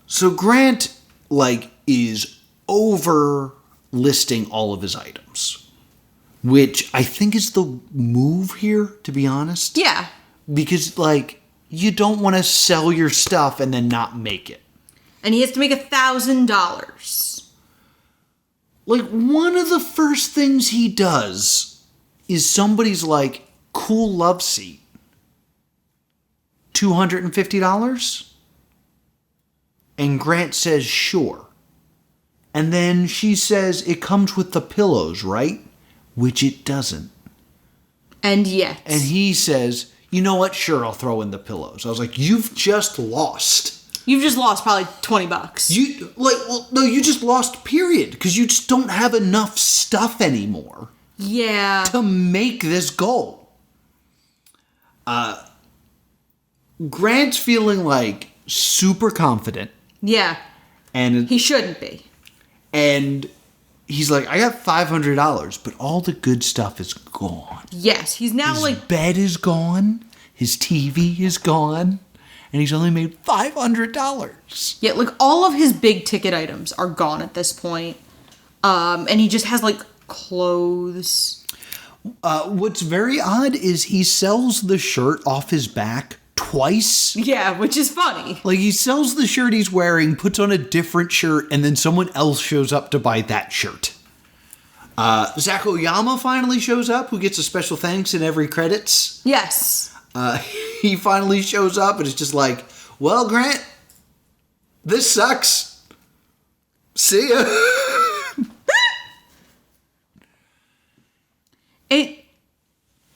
So Grant, like, is over listing all of his items, which I think is the move here, to be honest. Yeah. Because, like, you don't want to sell your stuff and then not make it. And he has to make $1,000. Like, one of the first things he does is somebody's like, cool love seat. $250? And Grant says, sure. And then she says, it comes with the pillows, right? Which it doesn't. And yet. And he says, you know what? Sure, I'll throw in the pillows. I was like, you've just lost. You've just lost probably $20. You just lost, period. Because you just don't have enough stuff anymore Yeah. to make this goal. Grant's feeling, like, super confident. Yeah. And He shouldn't be. And he's like, I got $500, but all the good stuff is gone. Yes. He's now His like. bed is gone. His TV is gone. And he's only made $500. Yeah, like all of his big ticket items are gone at this point. And he just has like clothes. What's very odd is he sells the shirt off his back twice. Yeah, which is funny. Like, he sells the shirt he's wearing, puts on a different shirt, and then someone else shows up to buy that shirt. Zach Oyama finally shows up, who gets a special thanks in every credits. Yes. He finally shows up and it's just like, well, Grant, this sucks. See ya.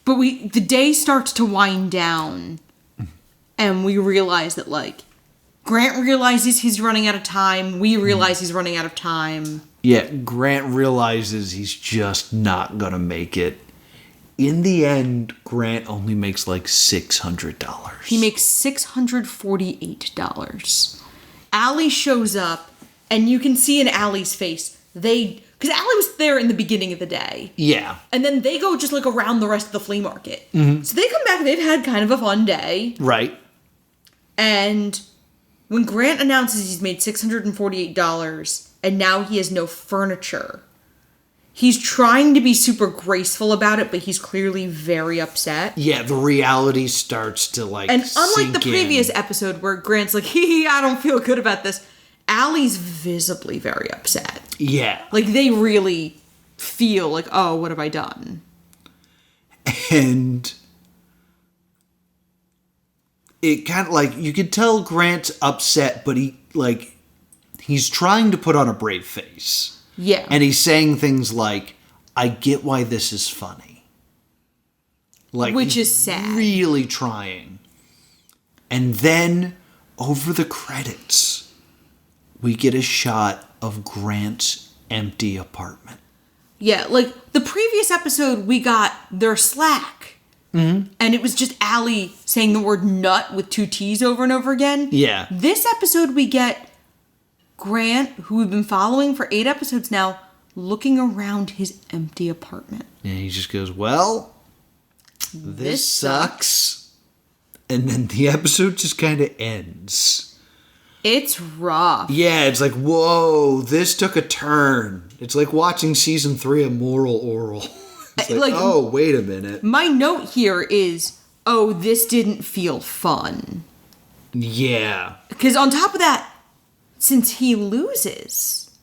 The day starts to wind down, and we realize that, like, Grant realizes he's running out of time. We realize he's running out of time. Yeah, Grant realizes he's just not gonna make it. In the end, Grant only makes like $600. He makes $648. Allie shows up, and you can see in Allie's face, because Allie was there in the beginning of the day. Yeah. And then they go just like around the rest of the flea market. So they come back, they've had kind of a fun day. Right. And when Grant announces he's made $648 and now he has no furniture, he's trying to be super graceful about it, but he's clearly very upset. Yeah, the reality starts to like And unlike sink the previous in. episode where Grant's like, hee, I don't feel good about this, Allie's visibly very upset. Yeah. Like, they really feel like, oh, what have I done? And it kind of like, you could tell Grant's upset, but he's trying to put on a brave face. Yeah. And he's saying things like, I get why this is funny. Like, Which he's is sad. Really trying. And then, over the credits, we get a shot of Grant's empty apartment. Yeah, like, the previous episode, we got their Slack. Mm-hmm. And it was just Allie saying the word nut with 2 T's over and over again. Yeah. This episode, we get Grant, who we've been following for 8 episodes now, looking around his empty apartment. And he just goes, well, this sucks. And then the episode just kind of ends. It's rough. Yeah, it's like, whoa, this took a turn. It's like watching season 3 of Moral Oral. It's like, oh, wait a minute. My note here is, oh, this didn't feel fun. Yeah. Because on top of that, since he loses,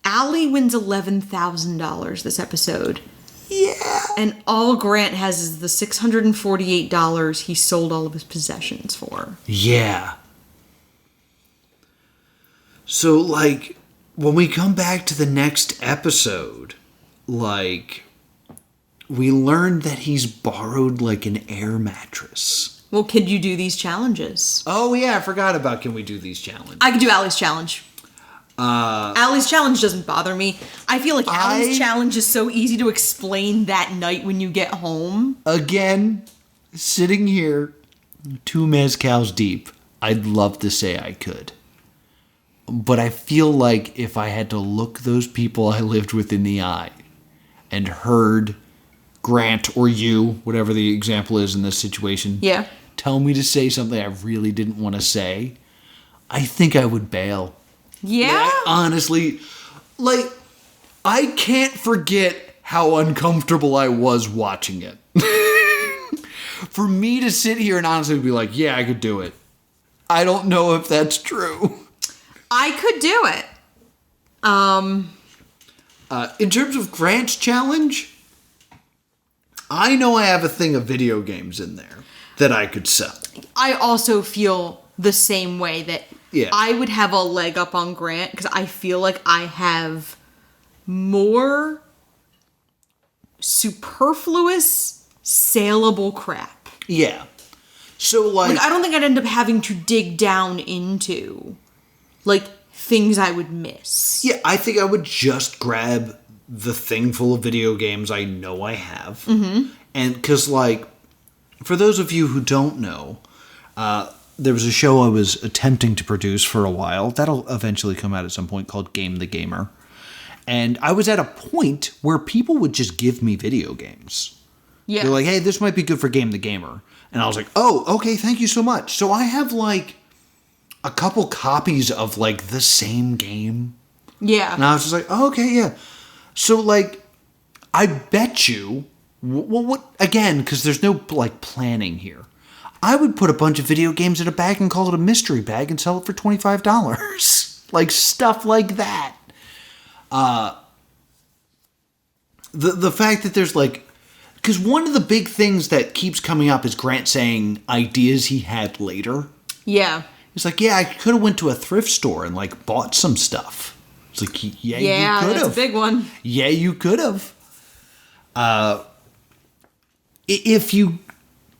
Allie wins $11,000 this episode. Yeah. And all Grant has is the $648 he sold all of his possessions for. Yeah. So, like, when we come back to the next episode, like, we learned that he's borrowed, like, an air mattress. Well, could you do these challenges? Oh, yeah, I forgot about can we do these challenges. I could do Allie's challenge. Allie's challenge doesn't bother me. I feel like Allie's challenge is so easy to explain that night when you get home. Again, sitting here, 2 mezcals deep, I'd love to say I could. But I feel like if I had to look those people I lived with in the eye and heard Grant or you, whatever the example is in this situation, Yeah. tell me to say something I really didn't want to say, I think I would bail. Yeah? Honestly, like, I can't forget how uncomfortable I was watching it. For me to sit here and honestly be like, yeah, I could do it. I don't know if that's true. I could do it. In terms of Grant's challenge, I know I have a thing of video games in there that I could sell. I also feel the same way that I would have a leg up on Grant because I feel like I have more superfluous, saleable crap. Yeah. So, like I don't think I'd end up having to dig down into, like, things I would miss. Yeah, I think I would just grab the thing full of video games I know I have. Mm-hmm. And because, like, for those of you who don't know, there was a show I was attempting to produce for a while. That'll eventually come out at some point, called Game the Gamer. And I was at a point where people would just give me video games. Yeah. They're like, hey, this might be good for Game the Gamer. And I was like, oh, okay, thank you so much. So I have, like, a couple copies of, like, the same game. Yeah. And I was just like, oh, okay, yeah. So, like, I bet you, well, what, again, because there's no, like, planning here. I would put a bunch of video games in a bag and call it a mystery bag and sell it for $25. Like, stuff like that. The fact that there's, like, because one of the big things that keeps coming up is Grant saying ideas he had later. Yeah. It's like, yeah, I could have went to a thrift store and, like, bought some stuff. It's like, yeah, you could have. That's a big one. Yeah, you could have. If you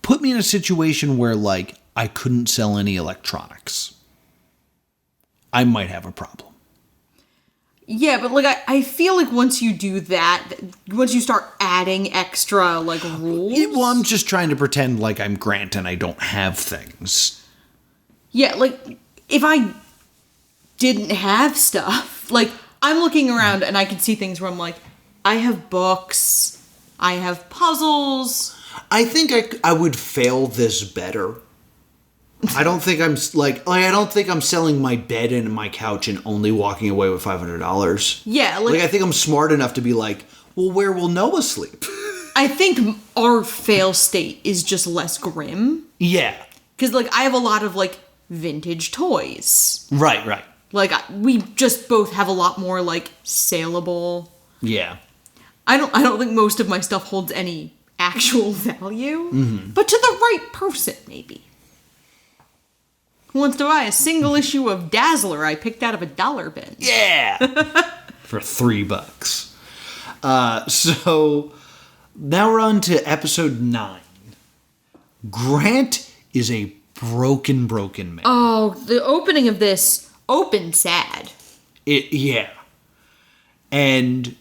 put me in a situation where, like, I couldn't sell any electronics, I might have a problem. Yeah, but, like, I feel like once you do that, once you start adding extra, like, rules... Well, I'm just trying to pretend like I'm Grant and I don't have things. Yeah, like, if I didn't have stuff, like, I'm looking around and I can see things where I'm like, I have books, I have puzzles. I think I would fail this better I don't think I'm I don't think I'm selling my bed and my couch and only walking away with $500. Yeah, like I think I'm smart enough to be like, well, where will Noah sleep? I think our fail state is just less grim. Yeah. Because, like, I have a lot of, like, vintage toys. Right. Like, we just both have a lot more, like, saleable. Yeah. I don't think most of my stuff holds any actual value. Mm-hmm. But to the right person, maybe. Who wants to buy a single issue of Dazzler I picked out of a dollar bin? Yeah! For $3. So, now we're on to episode 9. Grant is a broken man. Oh, the opening of this opened sad. Yeah. And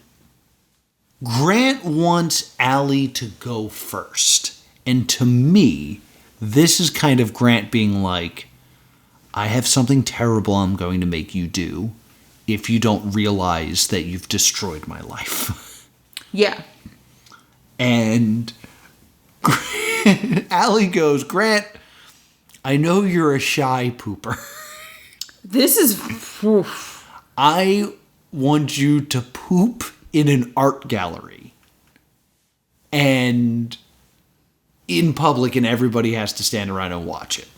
Grant wants Allie to go first. And to me, this is kind of Grant being like, I have something terrible I'm going to make you do if you don't realize that you've destroyed my life. Yeah. And Allie goes, Grant, I know you're a shy pooper. This is... Oof. I want you to poop in an art gallery. And in public, and everybody has to stand around and watch it.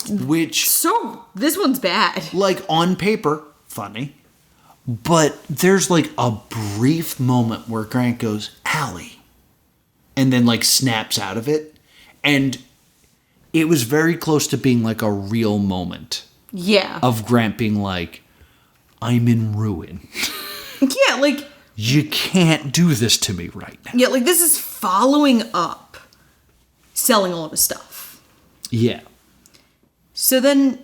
Which... So, this one's bad. Like, on paper, funny. But there's, like, a brief moment where Grant goes, Allie. And then, like, snaps out of it. And it was very close to being, like, a real moment. Yeah. Of Grant being like, I'm in ruin. Yeah, like... You can't do this to me right now. Yeah, like, this is following up selling all of his stuff. Yeah. So then,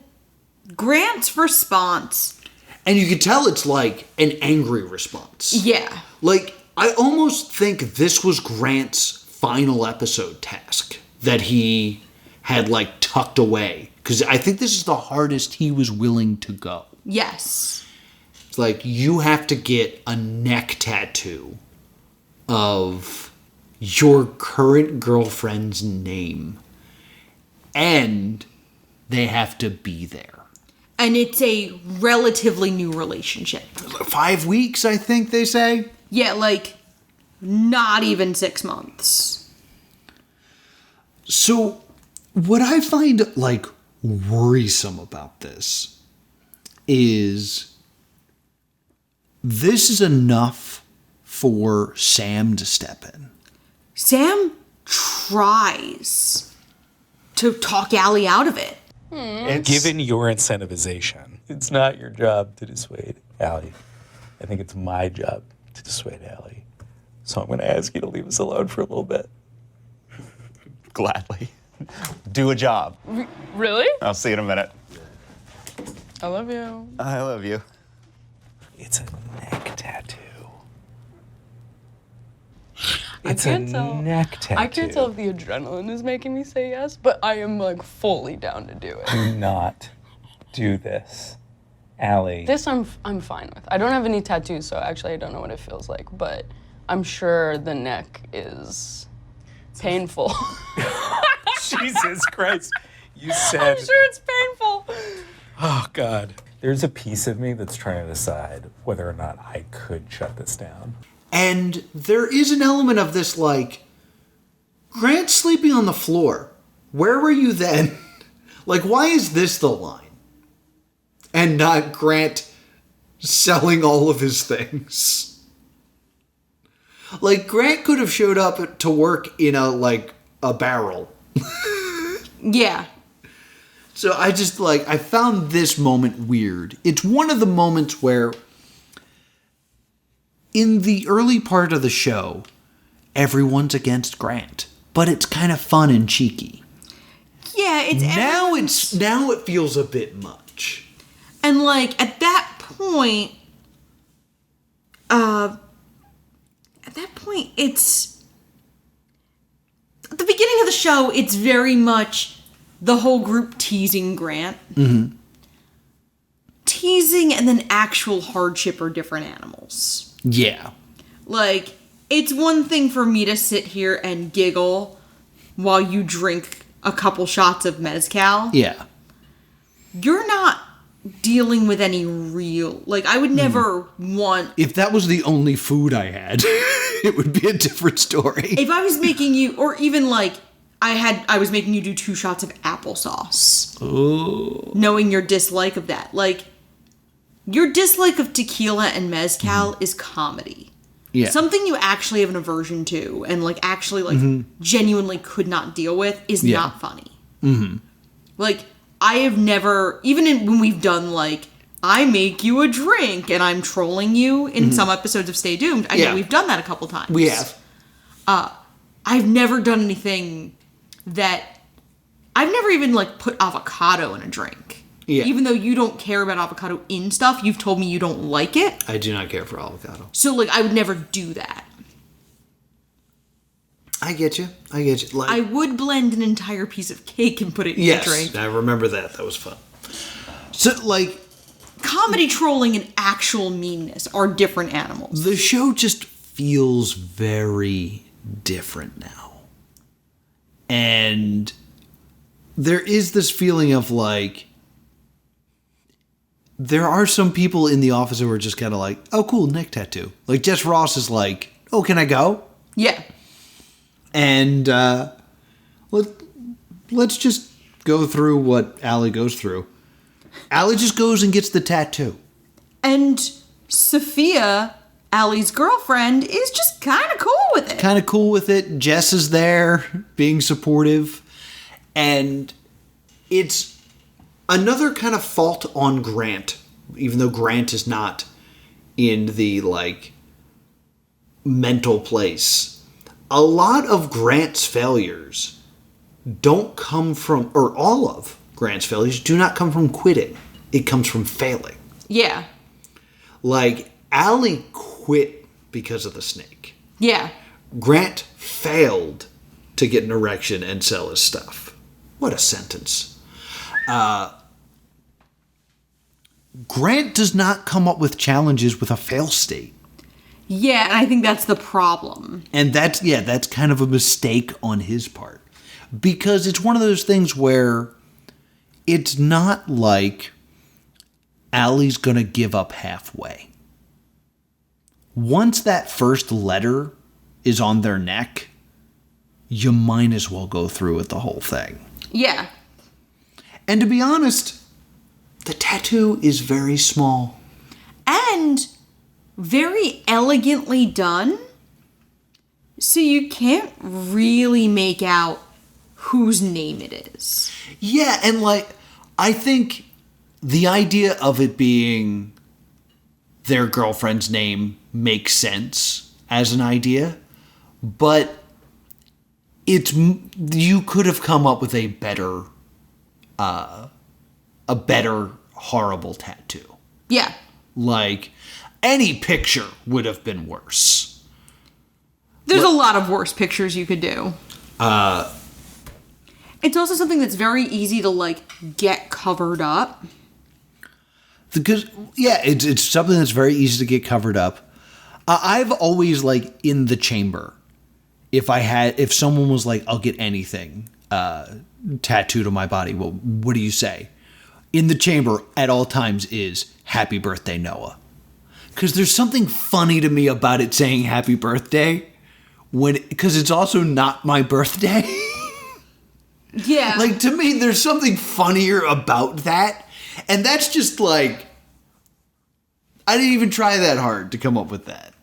Grant's response... And you can tell it's, like, an angry response. Yeah. Like, I almost think this was Grant's final episode task that he had, like, tucked away. Because I think this is the hardest he was willing to go. Yes. It's like, you have to get a neck tattoo of your current girlfriend's name. And they have to be there. And it's a relatively new relationship. 5 weeks, I think they say. Yeah, like, not even 6 months. So, what I find, like, worrisome about this is this is enough for Sam to step in. Sam tries to talk Allie out of it. Given your incentivization, it's not your job to dissuade Allie. I think it's my job to dissuade Allie. So I'm going to ask you to leave us alone for a little bit. Gladly. Do a job. Really? I'll see you in a minute. I love you. I love you. It's a neck tattoo. It's a can't tell. neck tattoo. I can't tell if the adrenaline is making me say yes, but I am like fully down to do it. Do not do this, Allie. This I'm fine with. I don't have any tattoos, so actually I don't know what it feels like, but I'm sure the neck is painful. Jesus Christ. You said... I'm sure it's painful. Oh, God. There's a piece of me that's trying to decide whether or not I could shut this down. And there is an element of this, like, Grant sleeping on the floor. Where were you then? Like, why is this the line? And not Grant selling all of his things. Like, Grant could have showed up to work in a barrel. Yeah. So I just, like, I found this moment weird. It's one of the moments where, in the early part of the show, everyone's against Grant. But it's kind of fun and cheeky. Yeah, Now it feels a bit much. And, like, at that point, it's... At the beginning of the show, it's very much the whole group teasing Grant. Mm-hmm. Teasing and then actual hardship are different animals. Yeah. Like, it's one thing for me to sit here and giggle while you drink a couple shots of mezcal, Yeah. you're not dealing with any real, like, I would never want, If that was the only food I had, it would be a different story. if I was making you, or even like, I was making you do 2 shots of applesauce. Oh. Knowing your dislike of that. Like, your dislike of tequila and mezcal is comedy. Yeah. Something you actually have an aversion to and, like, actually, like, genuinely could not deal with is not funny. Mm-hmm. Like, I have never, when we've done, like, I make you a drink and I'm trolling you in some episodes of Stay Doomed. I know we've done that a couple times. We have. I've never done anything that, I've never even, like, put avocado in a drink. Yeah. Even though you don't care about avocado in stuff, you've told me you don't like it. I do not care for avocado. So, like, I would never do that. I get you. Like, I would blend an entire piece of cake and put it in a drink. I remember that. That was fun. So, like, Comedy trolling and actual meanness are different animals. the show just feels very different now. And there is this feeling of, like, there are some people in the office who are just kind of like, oh, cool, neck tattoo. Like, Jess Ross is like, oh, can I go? Yeah. And let's just go through what Allie goes through. Allie just goes and gets the tattoo. And Sophia, Allie's girlfriend, is just kind of cool with it. Jess is there being supportive. And it's another kind of fault on Grant, even though Grant is not in the, like, mental place. A lot of Grant's failures don't come from, or all of Grant's failures do not come from quitting. It comes from failing. Yeah. Like, Allie quit because of the snake. Yeah. Grant failed to get an erection and sell his stuff. What a sentence. Grant does not come up with challenges with a fail state. Yeah, and I think that's the problem. And that's kind of a mistake on his part. Because it's one of those things where it's not like Allie's going to give up halfway. Once that first letter is on their neck, you might as well go through with the whole thing. Yeah. And to be honest, the tattoo is very small. And very elegantly done. So you can't really make out whose name it is. Yeah, and like, I think the idea of it being their girlfriend's name makes sense as an idea, but you could have come up with a better horrible tattoo. Yeah. Like, any picture would have been worse. There's a lot of worse pictures you could do. It's also something that's very easy to, like, get covered up. Because, yeah, it's something that's very easy to get covered up. I've always, like, in the chamber, if someone was like, I'll get anything tattooed on my body, well, what do you say? In the chamber at all times is, happy birthday, Noah. Because there's something funny to me about it saying happy birthday, because it's also not my birthday. Yeah. Like, to me, there's something funnier about that. And that's just like, I didn't even try that hard to come up with that.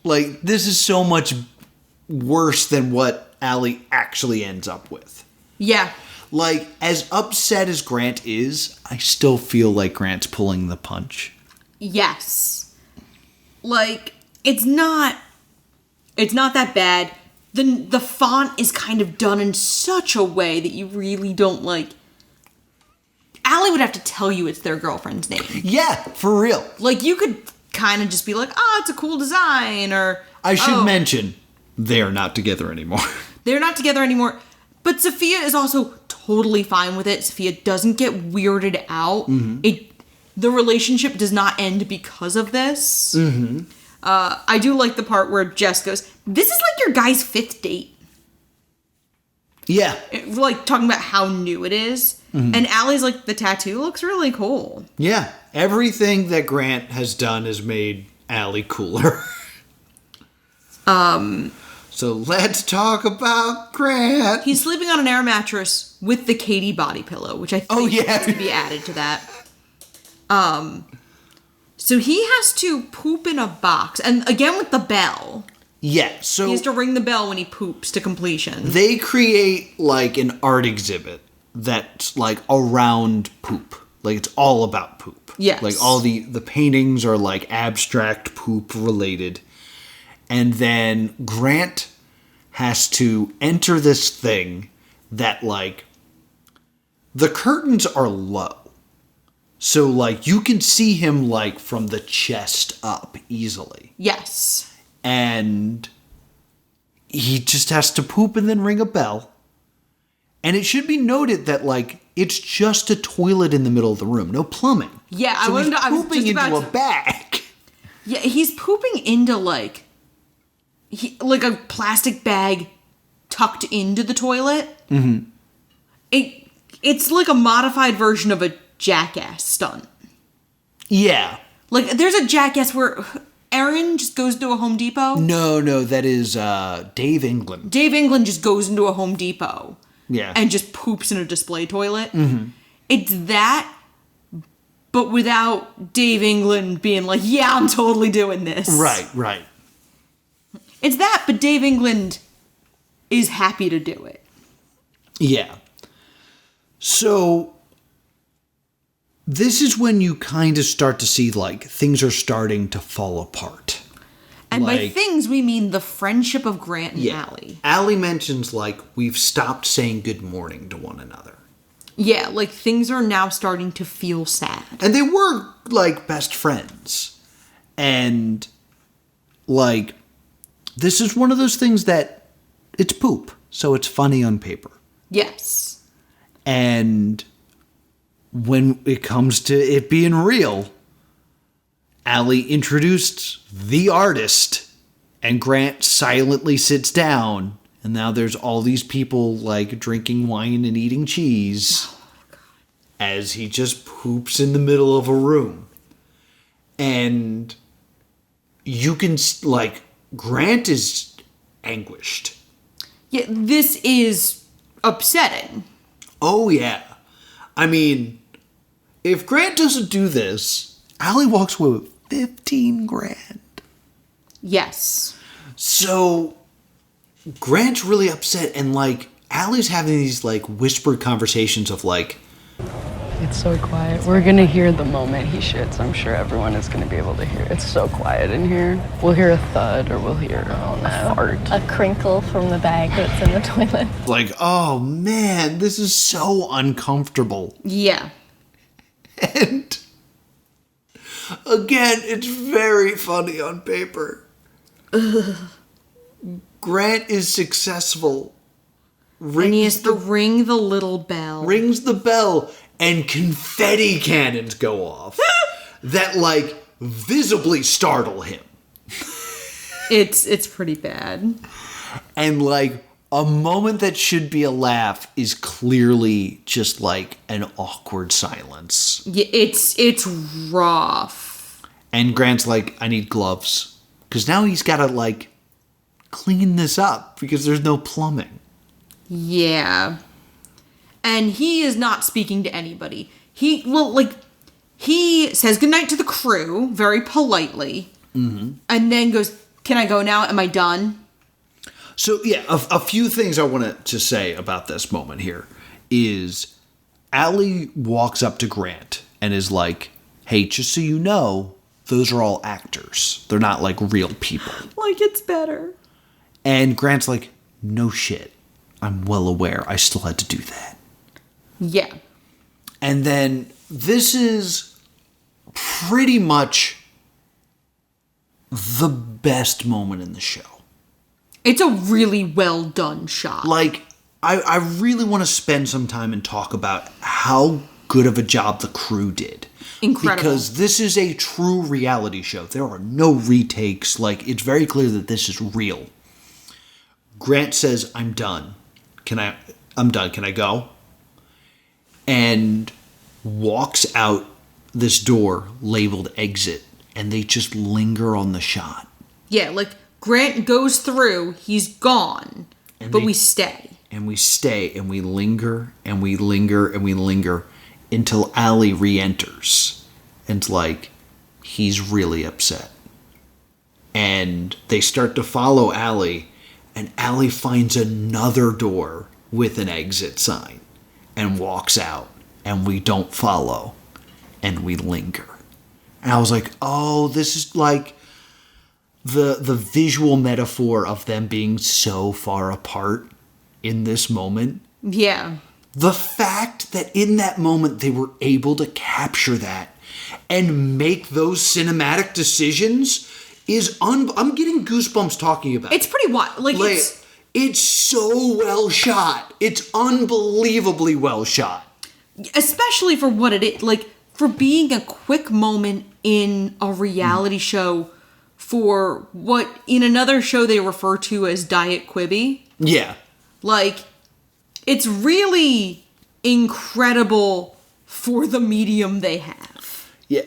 Like, this is so much worse than what Allie actually ends up with. Yeah. Like, as upset as Grant is, I still feel like Grant's pulling the punch. Yes. Like, it's not that bad. The font is kind of done in such a way that you really don't, like... Allie would have to tell you it's their girlfriend's name. Yeah, for real. Like, you could kind of just be like, oh, it's a cool design, or... I should mention, they're not together anymore. They're not together anymore. But Sophia is also totally fine with it. Sophia doesn't get weirded out. Mm-hmm. The relationship does not end because of this. Mm-hmm. I do like the part where Jess goes, this is like your guy's 5th date. Yeah. Like, talking about how new it is. And Allie's like, the tattoo looks really cool. Yeah. Everything that Grant has done has made Allie cooler. So let's talk about Grant. He's sleeping on an air mattress with the Katie body pillow, which I think needs to be added to that. So he has to poop in a box. And again with the bell. Yeah, so He has to ring the bell when he poops to completion. they create like an art exhibit that's like around poop. Like it's all about poop. Yes. Like all the paintings are like abstract poop related. And then Grant has to enter this thing that like the curtains are low. So like you can see him like from the chest up easily. Yes. And he just has to poop and then ring a bell. And it should be noted that, like, it's just a toilet in the middle of the room, no plumbing. Yeah, so he's I was pooping just into about a bag. Yeah, he's pooping into like a plastic bag tucked into the toilet. Mm-hmm. It's like a modified version of a Jackass stunt. Yeah. Like, there's a Jackass where Aaron just goes to a Home Depot. No, that is Dave England. Dave England just goes into a Home Depot. Yeah. And just poops in a display toilet. Mm-hmm. It's that, but without Dave England being like, yeah, I'm totally doing this. Right. It's that, but Dave England is happy to do it. Yeah. So this is when you kind of start to see, like, things are starting to fall apart. And by Like- things, we mean the friendship of Grant and Allie. Allie mentions, like, we've stopped saying good morning to one another. Yeah, like, things are now starting to feel sad. And they were, like, best friends. And, like, this is one of those things that it's poop, so it's funny on paper. Yes. And when it comes to it being real, Allie introduced the artist, and Grant silently sits down, and now there's all these people, like, drinking wine and eating cheese as he just poops in the middle of a room. And you can, like, Grant is anguished. Yeah, this is upsetting. Oh, yeah. I mean, if Grant doesn't do this, Allie walks away with 15 grand. Yes. So, Grant's really upset, and, like, Allie's having these, like, whispered conversations of, like, It's so quiet. We're gonna hear the moment he shits. I'm sure everyone is gonna be able to hear. It's so quiet in here. We'll hear a thud or we'll hear a fart. A crinkle from the bag that's in the toilet. oh, man, this is so uncomfortable. Yeah. And, again, it's very funny on paper. Grant is successful. And he has to ring the little bell. Rings the bell, and confetti cannons go off that, like, visibly startle him. It's pretty bad. And, like, a moment that should be a laugh is clearly just, like, an awkward silence. Yeah, it's rough. And Grant's like, I need gloves. Because now he's got to, like, clean this up because there's no plumbing. Yeah. And he is not speaking to anybody. He says goodnight to the crew very politely. Mm-hmm. And then goes, can I go now? Am I done? So, yeah, a few things I want to say about this moment here is Allie walks up to Grant and is like, hey, just so you know, those are all actors. They're not, like, real people. Like it's better. And Grant's like, no shit. I'm well aware. I still had to do that. Yeah. And then this is pretty much the best moment in the show. It's a really well done shot. Like, I really want to spend some time and talk about how good of a job the crew did. Incredible. Because this is a true reality show. There are no retakes. Like, it's very clear that this is real. Grant says, I'm done. I'm done. Can I go? And walks out this door labeled exit, and they just linger on the shot. Yeah, like Grant goes through, he's gone, but we stay. And we stay, and we linger, and we linger, and we linger until Allie re-enters. And it's like, he's really upset. And they start to follow Allie, and Allie finds another door with an exit sign and walks out, and we don't follow, and we linger. And I was like, oh, this is like the visual metaphor of them being so far apart in this moment. Yeah. The fact that in that moment they were able to capture that and make those cinematic decisions is I'm getting goosebumps talking about it. It's pretty wild. Like it's so well shot. It's unbelievably well shot. Especially for what it is. Like, for being a quick moment in a reality show for what in another show they refer to as Diet Quibi. Yeah. Like, it's really incredible for the medium they have. Yeah.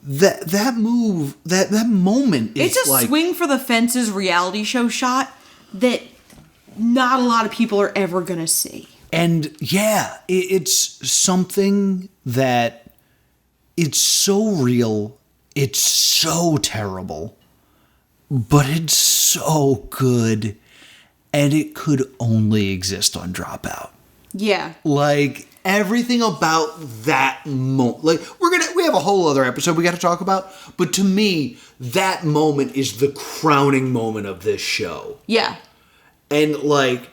That move, that moment is it's a like... swing for the fences reality show shot that not a lot of people are ever going to see. And yeah, it's something that it's so real, it's so terrible, but it's so good, and it could only exist on Dropout. Yeah. Like, everything about that moment, like, we have a whole other episode we got to talk about, but to me, that moment is the crowning moment of this show. Yeah. And, like,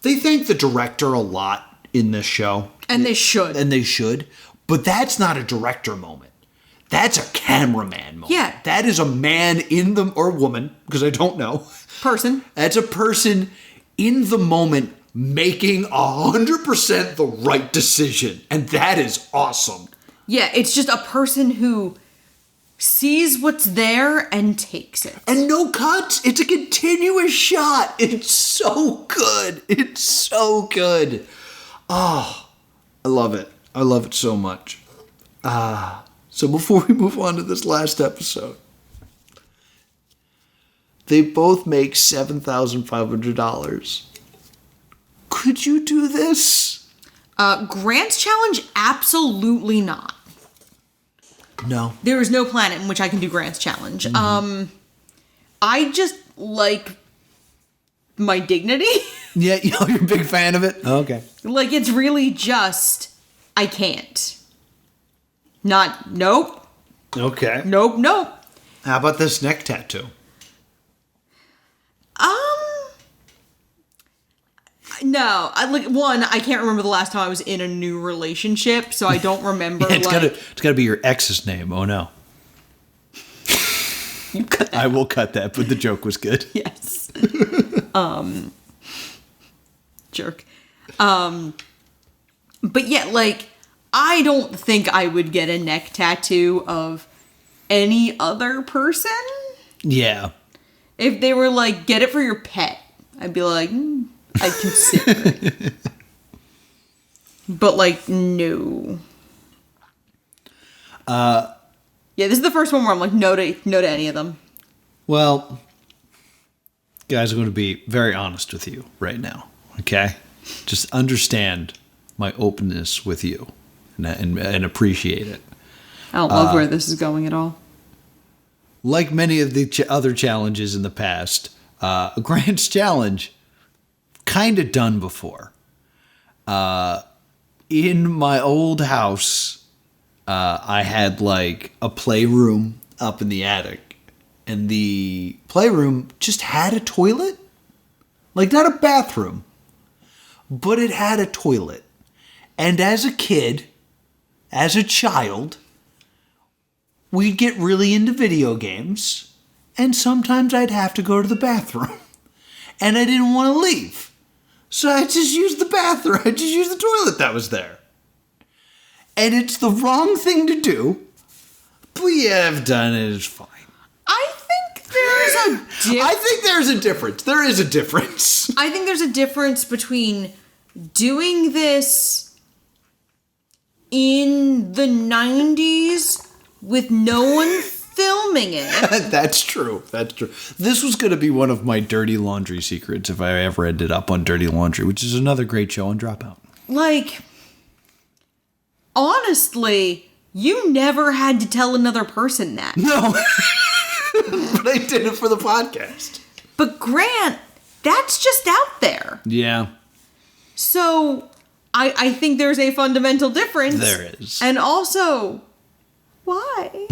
they thank the director a lot in this show. And they should. And they should. But that's not a director moment. That's a cameraman moment. Yeah. That is a man in the, or woman, because I don't know. Person. That's a person in the moment making 100% the right decision. And that is awesome. Yeah, it's just a person who sees what's there and takes it. And no cuts. It's a continuous shot. It's so good. It's so good. Oh, I love it. I love it so much. So before we move on to this last episode, they both make $7,500. Could you do this? Grant's challenge? Absolutely not. No. There is no planet in which I can do Grant's challenge. Mm-hmm. I just like my dignity. Yeah, you're a big fan of it? Okay. Like, it's really just, I can't. Nope. Okay. Nope. How about this neck tattoo? No. I can't remember the last time I was in a new relationship, so I don't remember. Yeah, it's gotta be your ex's name. Oh no. You cut that. I will cut that, but the joke was good. Yes. Jerk. But yeah, like, I don't think I would get a neck tattoo of any other person. Yeah. If they were like, get it for your pet, I'd be like, I'd consider it. But like, no. Yeah, this is the first one where I'm like, no to any of them. Well, guys, I'm going to be very honest with you right now, okay? Just understand my openness with you and appreciate it. I don't love where this is going at all. Like many of the other challenges in the past, Grant's challenge, kind of done before. In my old house, I had like a playroom up in the attic, and the playroom just had a toilet. Like, not a bathroom, but it had a toilet. And as a kid, as a child, we'd get really into video games, and sometimes I'd have to go to the bathroom. And I didn't want to leave. So I just used the bathroom. I just used the toilet that was there. And it's the wrong thing to do, but yeah, I've done it. It's fine. I think there's a I think there's a difference. There is a difference. I think there's a difference between doing this in the 90s with no one filming it. That's true. That's true. This was going to be one of my dirty laundry secrets if I ever ended up on Dirty Laundry, which is another great show on Dropout. Like, honestly, you never had to tell another person that. No. But I did it for the podcast. But Grant, that's just out there. Yeah. So, I think there's a fundamental difference. There is. And also, why?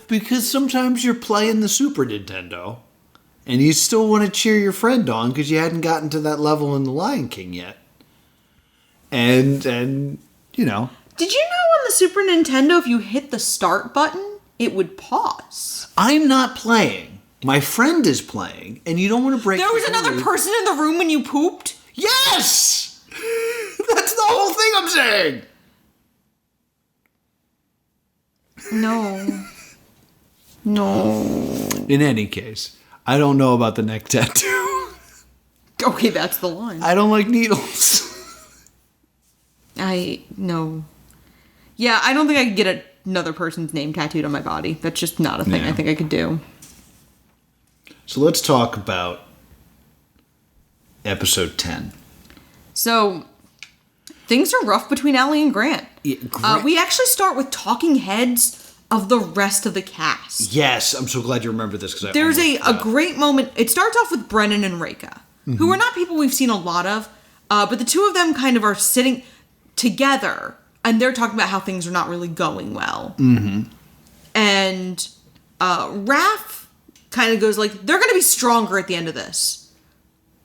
Because sometimes you're playing the Super Nintendo, and you still want to cheer your friend on because you hadn't gotten to that level in The Lion King yet. And you know. Did you know on the Super Nintendo, if you hit the start button, it would pause? I'm not playing. My friend is playing, and you don't want to break. There was another person in the room when you pooped? Yes! That's the whole thing I'm saying! No. No. In any case, I don't know about the neck tattoo. Okay, that's the line. I don't like needles. No. Yeah, I don't think I could get another person's name tattooed on my body. That's just not a thing I think I could do. So let's talk about episode 10. So, things are rough between Allie and Grant. Yeah, We actually start with talking heads of the rest of the cast. Yes, I'm so glad you remember this. Because There's a great moment. It starts off with Brennan and Reka, who are not people we've seen a lot of, but the two of them kind of are sitting together, and they're talking about how things are not really going well. Mm-hmm. And Raph kind of goes like, they're going to be stronger at the end of this.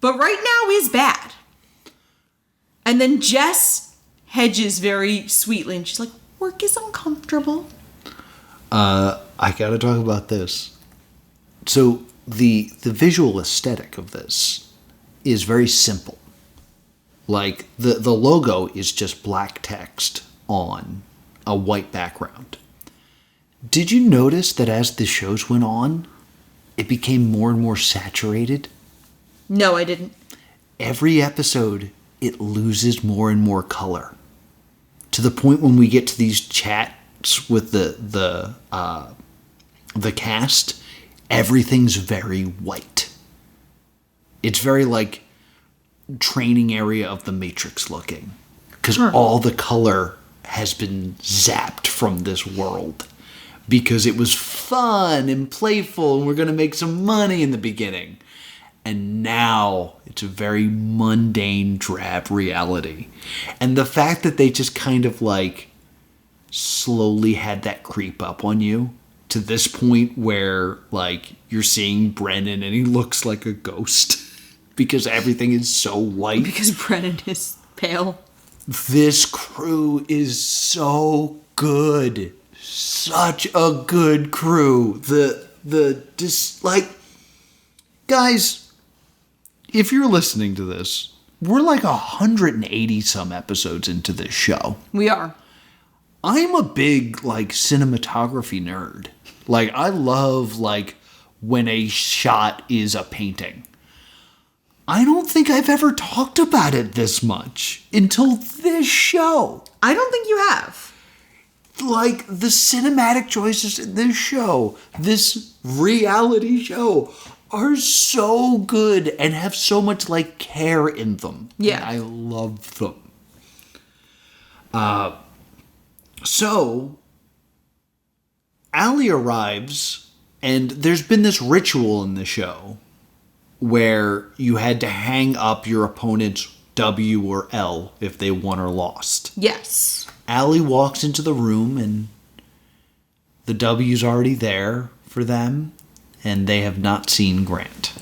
But right now is bad. And then Jess hedges very sweetly, and she's like, work is uncomfortable. I gotta talk about this. So the visual aesthetic of this is very simple. Like the logo is just black text on a white background. Did you notice that as the shows went on, it became more and more saturated? No, I didn't. Every episode, it loses more and more color. To the point when we get to these chats with the cast, everything's very white. It's very like training area of the Matrix looking. Because all the color has been zapped from this world. Because it was fun and playful and we're going to make some money in the beginning. And now it's a very mundane, drab reality. And the fact that they just kind of like slowly had that creep up on you to this point where like you're seeing Brennan and he looks like a ghost because everything is so white. Because Brennan is pale. This crew is so good. Such a good crew. Guys, if you're listening to this, we're like 180 some episodes into this show. We are. I'm a big like cinematography nerd. Like I love like when a shot is a painting. I don't think I've ever talked about it this much until this show. I don't think you have. Like the cinematic choices in this show, this reality show, are so good and have so much like care in them. Yeah. And I love them. So Allie arrives, and there's been this ritual in the show where you had to hang up your opponent's W or L if they won or lost. Yes. Allie walks into the room, and the W's already there for them, and they have not seen Grant.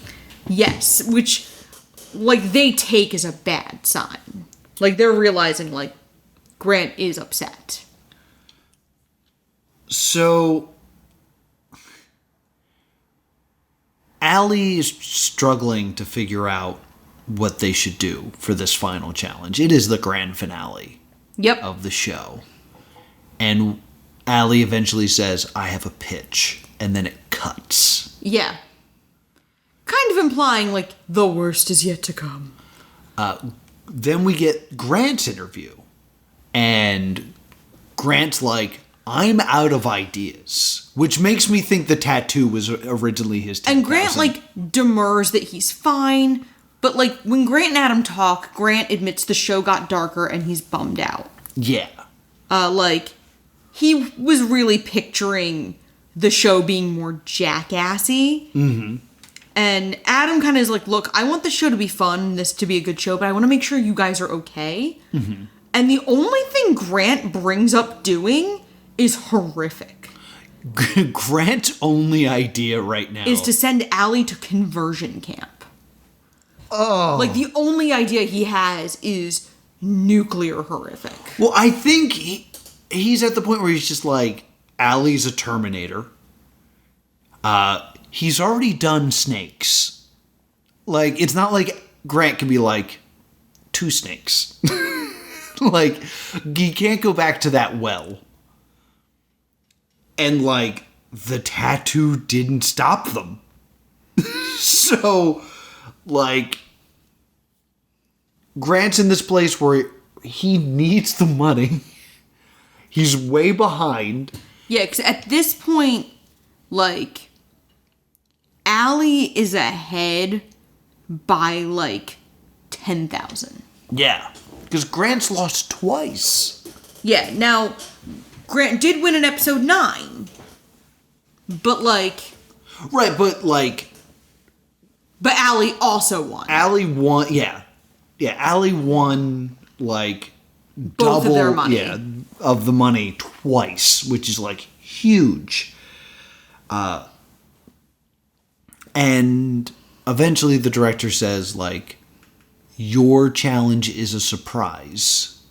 Yes, which, like, they take as a bad sign. Like, they're realizing, like, Grant is upset. So, Allie is struggling to figure out what they should do for this final challenge. It is the grand finale of the show. And Allie eventually says, I have a pitch. And then it cuts. Yeah. Kind of implying, like, the worst is yet to come. then we get Grant's interview. And Grant's like, I'm out of ideas. Which makes me think the tattoo was originally his 10,000. And Grant, like, demurs that he's fine. But, like, when Grant and Adam talk, Grant admits the show got darker and he's bummed out. Yeah. Like, he was really picturing the show being more jackassy. Mm-hmm. And Adam kind of is like, look, I want the show to be fun, this to be a good show, but I want to make sure you guys are okay. Mm-hmm. And the only thing Grant brings up doing is horrific. Grant's only idea right now is to send Allie to conversion camp. Oh. Like, the only idea he has is nuclear horrific. Well, I think he's at the point where he's just like, Allie's a Terminator. He's already done snakes. Like, it's not like Grant can be like, 2 snakes. Like, he can't go back to that well. And, like, the tattoo didn't stop them. So, like, Grant's in this place where he needs the money. He's way behind. Yeah, because at this point, like, Allie is ahead by, like, 10,000. Yeah, because Grant's lost twice. Yeah, now, Grant did win in episode 9. But, like... Right, but, like... But Allie also won. Allie won, yeah. Yeah, Allie won, like, both double, of their money. Yeah, of the money twice, which is, like, huge. And eventually the director says, like, your challenge is a surprise.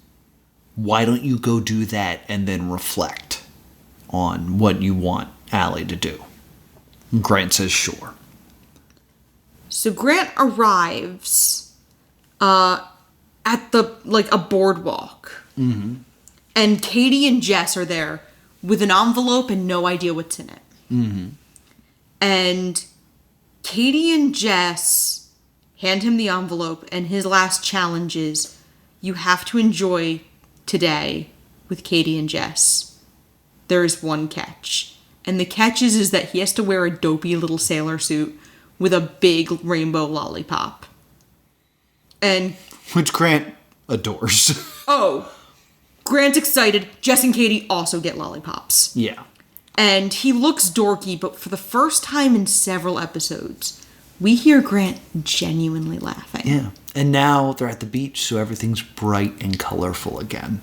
Why don't you go do that and then reflect on what you want Allie to do? And Grant says, sure. So Grant arrives at the, like, a boardwalk. Mm-hmm. And Katie and Jess are there with an envelope and no idea what's in it. Mm-hmm. And Katie and Jess hand him the envelope, and his last challenge is, you have to enjoy today with Katie and Jess. There is one catch. And the catch is that he has to wear a dopey little sailor suit with a big rainbow lollipop. And... which Grant adores. Oh, Grant's excited. Jess and Katie also get lollipops. Yeah. And he looks dorky, but for the first time in several episodes, we hear Grant genuinely laughing. Yeah. And now they're at the beach, so everything's bright and colorful again.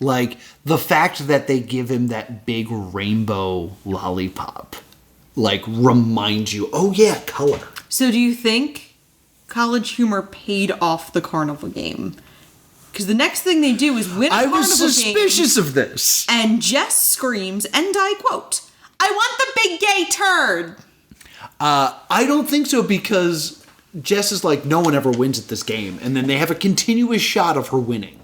Like, the fact that they give him that big rainbow lollipop, like, reminds you, oh yeah, color. So do you think College Humor paid off the carnival game? Because the next thing they do is win a carnival game. I was suspicious of this. And Jess screams, and I quote, I want the big gay turd. I don't think so, because Jess is like, no one ever wins at this game. And then they have a continuous shot of her winning.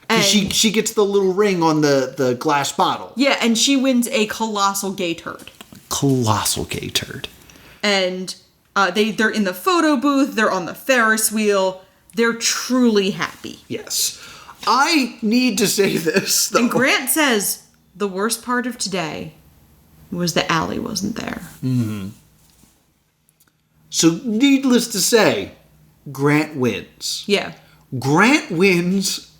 And she gets the little ring on the glass bottle. Yeah, and she wins a colossal gay turd. Colossal gay turd. And they're in the photo booth. They're on the Ferris wheel. They're truly happy. Yes. I need to say this, though. And Grant says, the worst part of today was that Allie wasn't there. Mm-hmm. So, needless to say, Grant wins. Yeah. Grant wins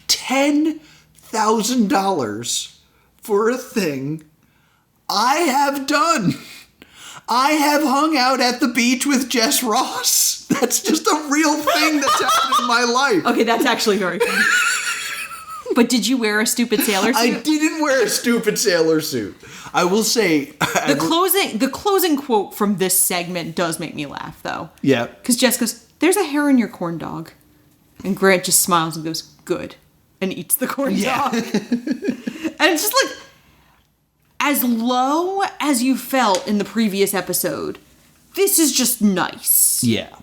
$10,000 for a thing I have done. I have hung out at the beach with Jess Ross. That's just a real thing that's happened in my life. Okay, that's actually very funny. But did you wear a stupid sailor suit? I didn't wear a stupid sailor suit. I will say... The closing quote from this segment does make me laugh, though. Yeah. Because Jess goes, there's a hair in your corn dog. And Grant just smiles and goes, good. And eats the corn dog. And it's just like... as low as you felt in the previous episode, this is just nice. Yeah.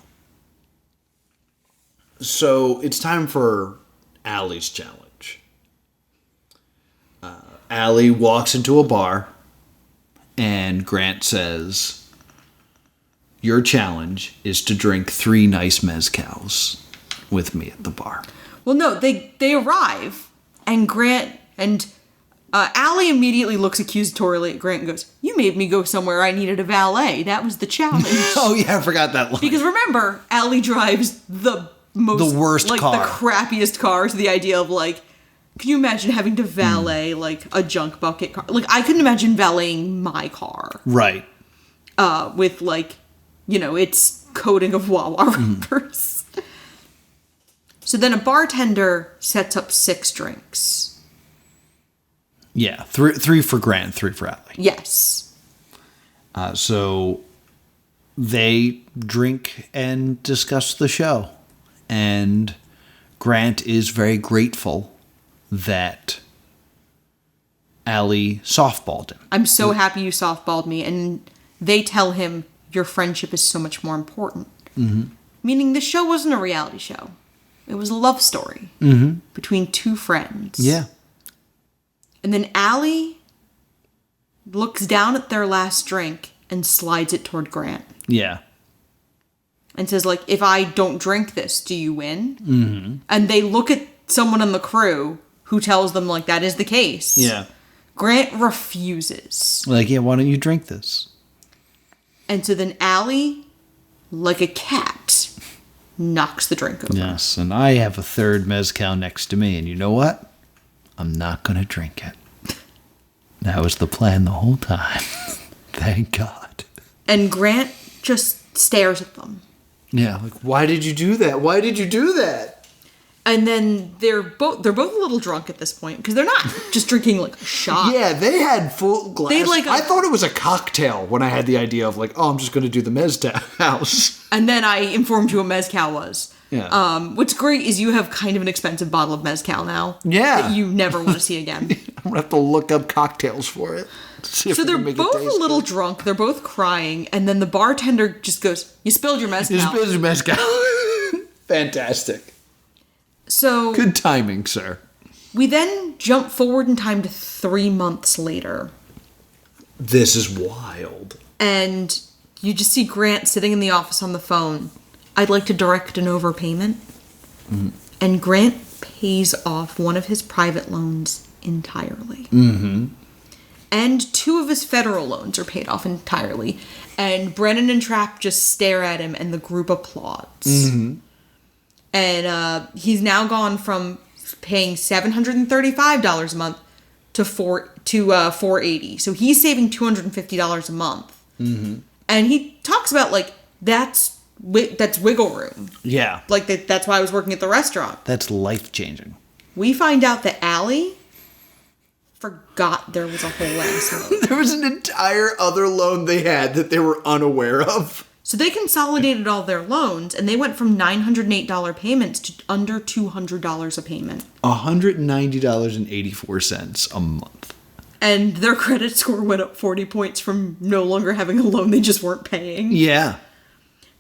So it's time for Allie's challenge. Allie walks into a bar, and Grant says, your challenge is to drink 3 nice mezcals. with me at the bar. Well, no, they arrive, and Grant and Allie immediately looks accusatorily at Grant and goes, "You made me go somewhere I needed a valet. That was the challenge." Oh, yeah, I forgot that line. Because remember, Allie drives the worst car. the crappiest car. So the idea of, like, can you imagine having to valet, like, a junk bucket car? Like, I couldn't imagine valeting my car. Right. With, like, you know, its coating of Wawa wrappers. So then a bartender sets up 6 drinks. Yeah, three for Grant, 3 for Allie. Yes. So they drink and discuss the show. And Grant is very grateful that Allie softballed him. I'm so happy you softballed me. And they tell him, your friendship is so much more important. Mm-hmm. Meaning the show wasn't a reality show. It was a love story between 2 friends. Yeah. And then Allie looks down at their last drink and slides it toward Grant. Yeah. And says, like, if I don't drink this, do you win? Mm-hmm. And they look at someone on the crew who tells them, like, that is the case. Yeah. Grant refuses. Like, yeah, why don't you drink this? And so then Allie, like a cat, knocks the drink over. Yes, and I have a 3rd mezcal next to me, and you know what? I'm not going to drink it. That was the plan the whole time. Thank God. And Grant just stares at them. Yeah, like, why did you do that? Why did you do that? And then they're both a little drunk at this point because they're not just drinking like a shot. Yeah, they had full glass. They had like I thought it was a cocktail when I had the idea of like, oh, I'm just going to do the mezcal house. And then I informed you what mezcal was. Yeah. What's great is you have kind of an expensive bottle of mezcal now. Yeah. That you never want to see again. I'm going to have to look up cocktails for it. So they're both a little drunk. They're both crying. And then the bartender just goes, you spilled your mezcal. You spilled your mezcal. Fantastic. So good timing, sir. We then jump forward in time to 3 months later. This is wild. And you just see Grant sitting in the office on the phone. I'd like to direct an overpayment. Mm-hmm. And Grant pays off one of his private loans entirely. Mm-hmm. And 2 of his federal loans are paid off entirely. And Brennan and Trapp just stare at him and the group applauds. Mm-hmm. And he's now gone from paying $735 a month to $480. So he's saving $250 a month. Mm-hmm. And he talks about, like, that's wiggle room. Yeah. Like, that's why I was working at the restaurant. That's life-changing. We find out that Allie forgot there was a whole ass loan. There was an entire other loan they had that they were unaware of. So they consolidated all their loans, and they went from $908 payments to under $200 a payment. $190.84 a month. And their credit score went up 40 points from no longer having a loan they just weren't paying. Yeah.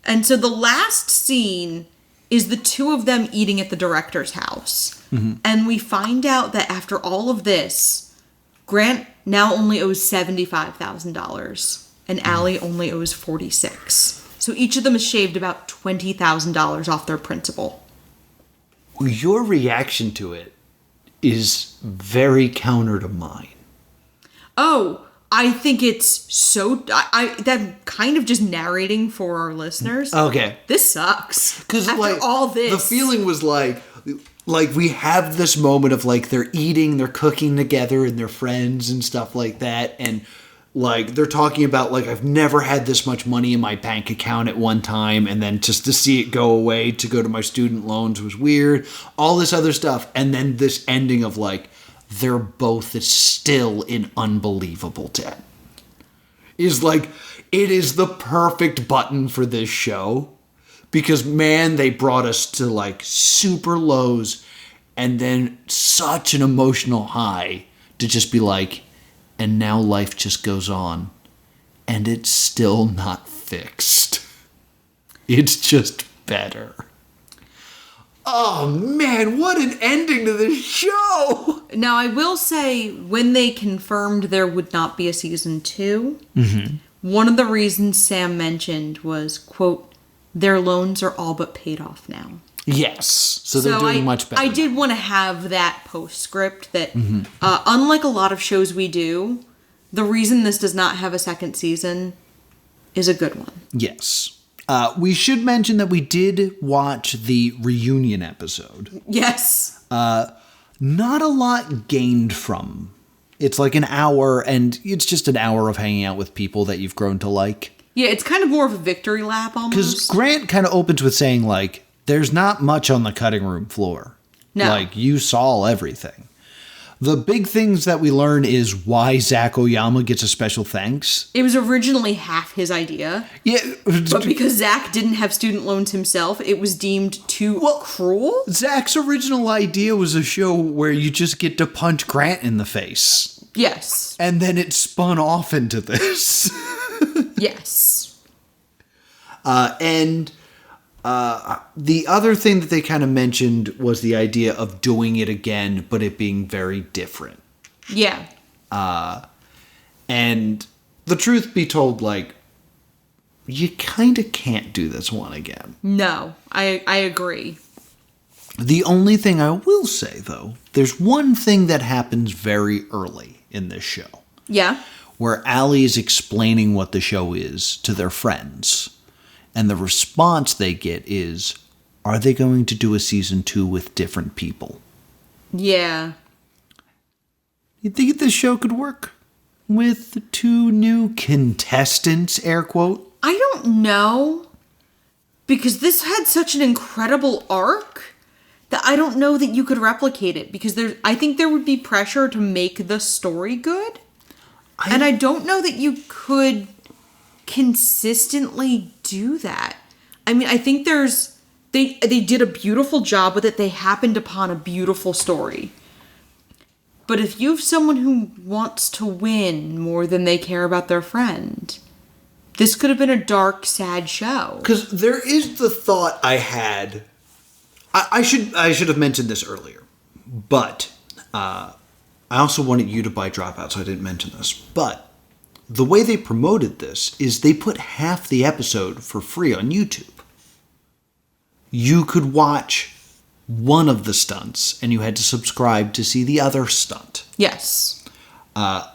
And so the last scene is the 2 of them eating at the director's house. Mm-hmm. And we find out that after all of this, Grant now only owes $75,000. And Allie only owes $46,000. So each of them has shaved about $20,000 off their principal. Well, your reaction to it is very counter to mine. Oh, I think it's so... that kind of just narrating for our listeners. Okay. This sucks. Because after all this... The feeling was like we have this moment of like they're eating, they're cooking together and they're friends and stuff like that. And... like, they're talking about, like, I've never had this much money in my bank account at one time, and then just to see it go away to go to my student loans was weird. All this other stuff. And then this ending of, like, they're both still in unbelievable debt. Is, like, it is the perfect button for this show. Because, man, they brought us to, like, super lows, and then such an emotional high to just be like... and now life just goes on. And it's still not fixed. It's just better. Oh, man, what an ending to this show! Now, I will say, when they confirmed there would not be a season 2, one of the reasons Sam mentioned was, quote, their loans are all but paid off now. Yes. So they're doing much better. I did want to have that postscript that, unlike a lot of shows we do, the reason this does not have a second season is a good one. Yes. We should mention that we did watch the reunion episode. Yes. Not a lot gained from. It's like an hour, and it's just an hour of hanging out with people that you've grown to like. Yeah, it's kind of more of a victory lap almost. Because Grant kind of opens with saying, like, there's not much on the cutting room floor. No. Like, you saw everything. The big things that we learn is why Zach Oyama gets a special thanks. It was originally half his idea. Yeah. But because Zach didn't have student loans himself, it was deemed too cruel. Zach's original idea was a show where you just get to punch Grant in the face. Yes. And then it spun off into this. Yes. And the other thing that they kind of mentioned was the idea of doing it again, but it being very different. Yeah. And the truth be told, like, you kind of can't do this one again. No, I agree. The only thing I will say, though, there's one thing that happens very early in this show. Yeah. Where Allie is explaining what the show is to their friends. And the response they get is, are they going to do a season 2 with different people? Yeah. You think this show could work with 2 new contestants, air quote? I don't know. Because this had such an incredible arc that I don't know that you could replicate it. Because I think there would be pressure to make the story good. And I don't know that you could consistently do that. I mean, I think they did a beautiful job with it. They happened upon a beautiful story. But if you have someone who wants to win more than they care about their friend, this could have been a dark, sad show. Because there is the thought I had. I should have mentioned this earlier, but I also wanted you to buy Dropout, so I didn't mention this. But the way they promoted this is they put half the episode for free on YouTube. You could watch one of the stunts, and you had to subscribe to see the other stunt. Yes. I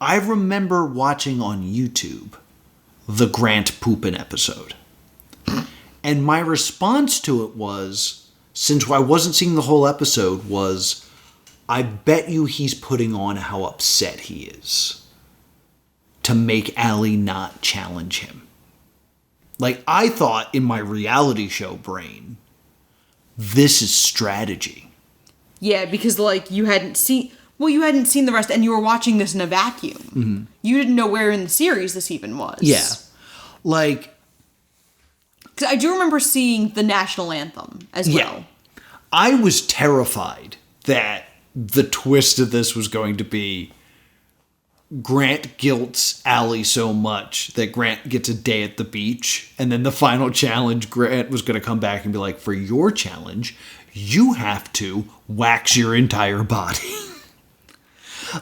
remember watching on YouTube the Grant Poopin episode. And my response to it was, since I wasn't seeing the whole episode, was, I bet you he's putting on how upset he is to make Allie not challenge him. Like, I thought in my reality show brain, this is strategy. Yeah, because, like, you hadn't seen the rest, and you were watching this in a vacuum. Mm-hmm. You didn't know where in the series this even was. Yeah. Like, because I do remember seeing the national anthem as well. Yeah. I was terrified that the twist of this was going to be Grant guilts Allie so much that Grant gets a day at the beach, and then the final challenge, Grant was going to come back and be like, for your challenge, you have to wax your entire body.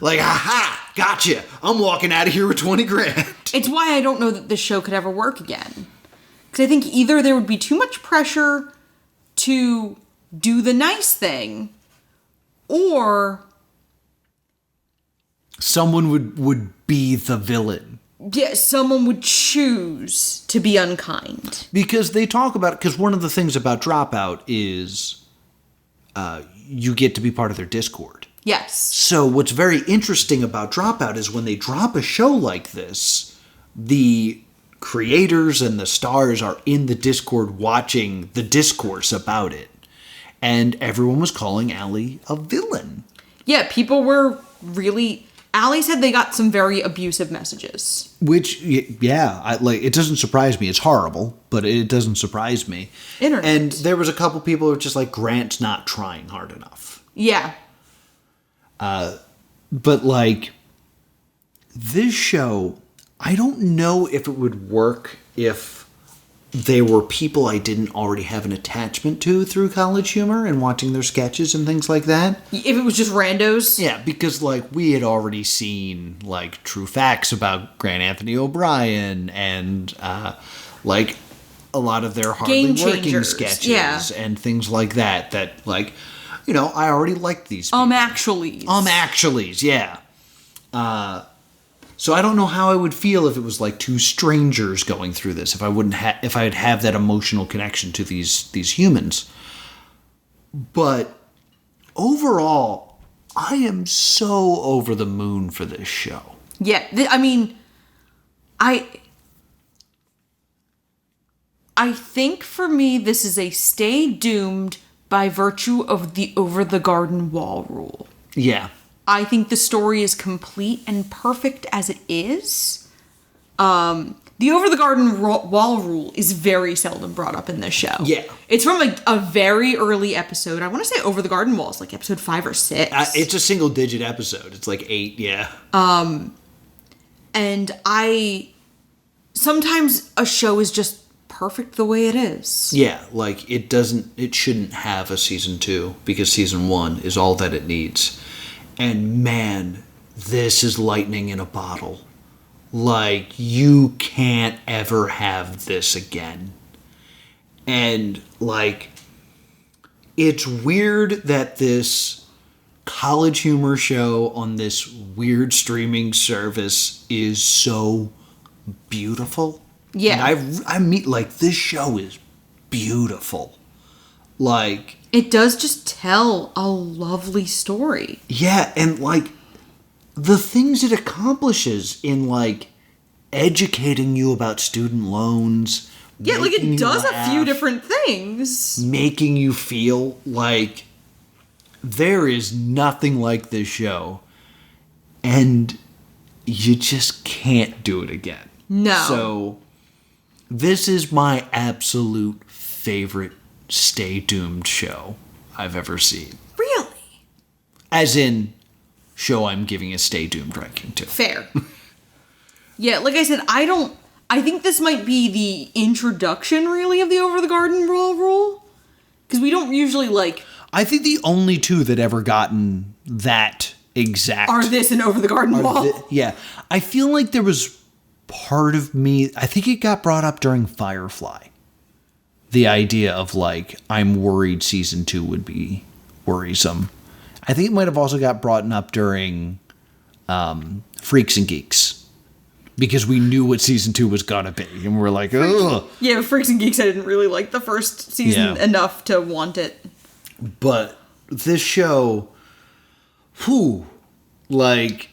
Like, aha, gotcha. I'm walking out of here with 20 grand. It's why I don't know that this show could ever work again. Because I think either there would be too much pressure to do the nice thing, or someone would be the villain. Yeah, someone would choose to be unkind. Because they talk about it, because one of the things about Dropout is you get to be part of their Discord. Yes. So what's very interesting about Dropout is when they drop a show like this, the creators and the stars are in the Discord watching the discourse about it. And everyone was calling Allie a villain. Yeah, people were really... Allie said they got some very abusive messages. Which, yeah, it doesn't surprise me. It's horrible, but it doesn't surprise me. Internet. And there was a couple people who were just like, Grant's not trying hard enough. Yeah. But, like, this show, I don't know if it would work if they were people I didn't already have an attachment to through College Humor and watching their sketches and things like that. If it was just randos? Yeah, because, like, we had already seen, like, true facts about Grant Anthony O'Brien and, like, a lot of their hardly Game working changers, sketches yeah. and things like that. That like, you know, I already liked these. Actuallys. Actuallys, yeah. So I don't know how I would feel if it was like two strangers going through this. If I'd have that emotional connection to these humans. But overall, I am so over the moon for this show. Yeah, I mean, I think for me, this is a stay doomed by virtue of the over the garden wall rule. Yeah. I think the story is complete and perfect as it is. The over the garden wall rule is very seldom brought up in this show. Yeah. It's from a very early episode. I want to say over the garden wall is like episode 5 or 6. It's a single digit episode. It's like 8, yeah. And sometimes a show is just perfect the way it is. Yeah, like it shouldn't have a season 2 because season 1 is all that it needs. And man, this is lightning in a bottle. Like, you can't ever have this again. And, like, it's weird that this college humor show on this weird streaming service is so beautiful. Yeah. And I mean, like, this show is beautiful. Like... It does just tell a lovely story. Yeah, and, like, the things it accomplishes in, like, educating you about student loans. Yeah, like, it does laugh, a few different things. making you feel like there is nothing like this show. And you just can't do it again. No. So, this is my absolute favorite Stay Doomed show I've ever seen. Really? As in, show I'm giving a Stay Doomed ranking to. Fair. Yeah, like I said, I think this might be the introduction, really, of the over the garden wall rule. Because we don't usually, like... I think the only two that ever gotten that exact... Are this and over the garden wall? Yeah. I feel like there was part of me... I think it got brought up during Firefly. The idea of, like, I'm worried season 2 would be worrisome. I think it might have also got brought up during Freaks and Geeks. Because we knew what season 2 was gonna be. And we're like, ugh. Yeah, Freaks and Geeks, I didn't really like the first season enough to want it. But this show... Whew. Like,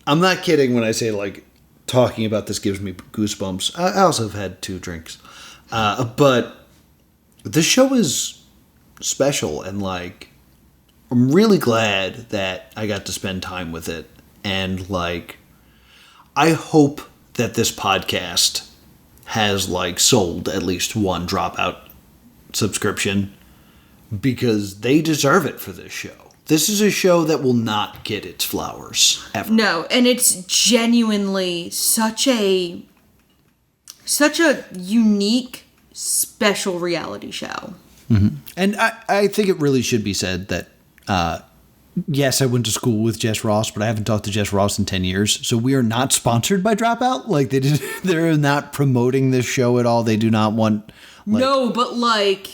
I'm not kidding when I say, like, talking about this gives me goosebumps. I also have had 2 drinks. But this show is special, and, like, I'm really glad that I got to spend time with it. And, like, I hope that this podcast has, like, sold at least one Dropout subscription, because they deserve it for this show. This is a show that will not get its flowers, ever. No, and it's genuinely such a unique, special reality show. Mm-hmm. And I think it really should be said that, yes, I went to school with Jess Ross, but I haven't talked to Jess Ross in 10 years. So we are not sponsored by Dropout. Like, they're not promoting this show at all. They do not want... Like, no, but, like,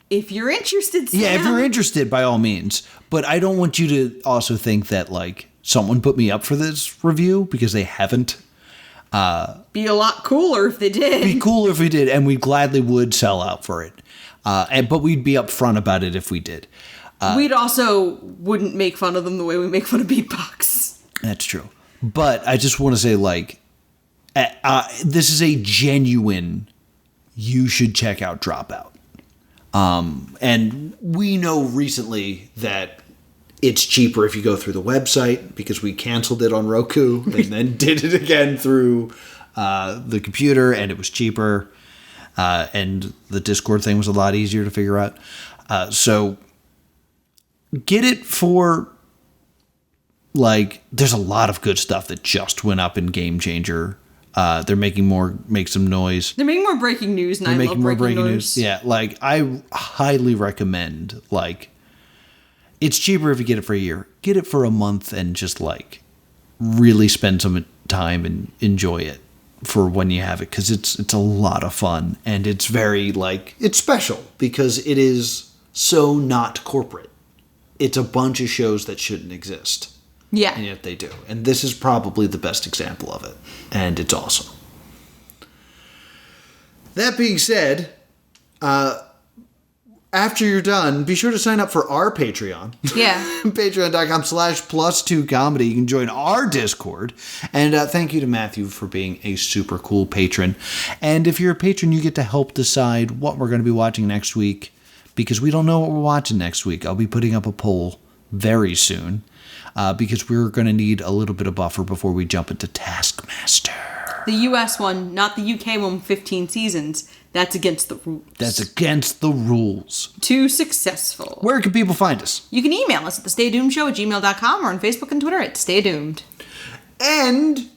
if you're interested, Sam. Yeah, if you're interested, by all means. But I don't want you to also think that, like, someone put me up for this review, because they haven't. Be a lot cooler if they did. Be cooler if we did, and we gladly would sell out for it. But we'd be upfront about it if we did. We'd also wouldn't make fun of them the way we make fun of Beatbox. That's true. But I just want to say, like, this is a genuine, you should check out Dropout. And we know recently that it's cheaper if you go through the website, because we canceled it on Roku and then did it again through the computer, and it was cheaper. And the Discord thing was a lot easier to figure out. So get it for, like, there's a lot of good stuff that just went up in Game Changer. They're make some noise. They're making more breaking news, and I love breaking news. Yeah, like, I highly recommend, like, it's cheaper if you get it for a year. Get it for a month and just, like, really spend some time and enjoy it. for when you have it, because it's a lot of fun, and it's very, like, it's special because it is so not corporate. It's a bunch of shows that shouldn't exist. Yeah. And yet they do. And this is probably the best example of it. And it's awesome. That being said, after you're done, be sure to sign up for our Patreon. Yeah. Patreon.com/plus2comedy. You can join our Discord. And thank you to Matthew for being a super cool patron. And if you're a patron, you get to help decide what we're going to be watching next week, because we don't know what we're watching next week. I'll be putting up a poll very soon, because we're going to need a little bit of buffer before we jump into Taskmaster. The US one, not the UK one, 15 seasons. That's against the rules. That's against the rules. Too successful. Where can people find us? You can email us at thestaydoomedshow@gmail.com or on Facebook and Twitter at Stay Doomed. And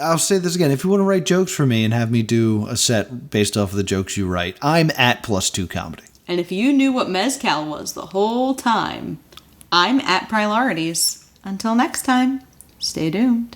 I'll say this again, if you want to write jokes for me and have me do a set based off of the jokes you write, I'm at +2comedy. And if you knew what Mezcal was the whole time, I'm at Priorities. Until next time, stay doomed.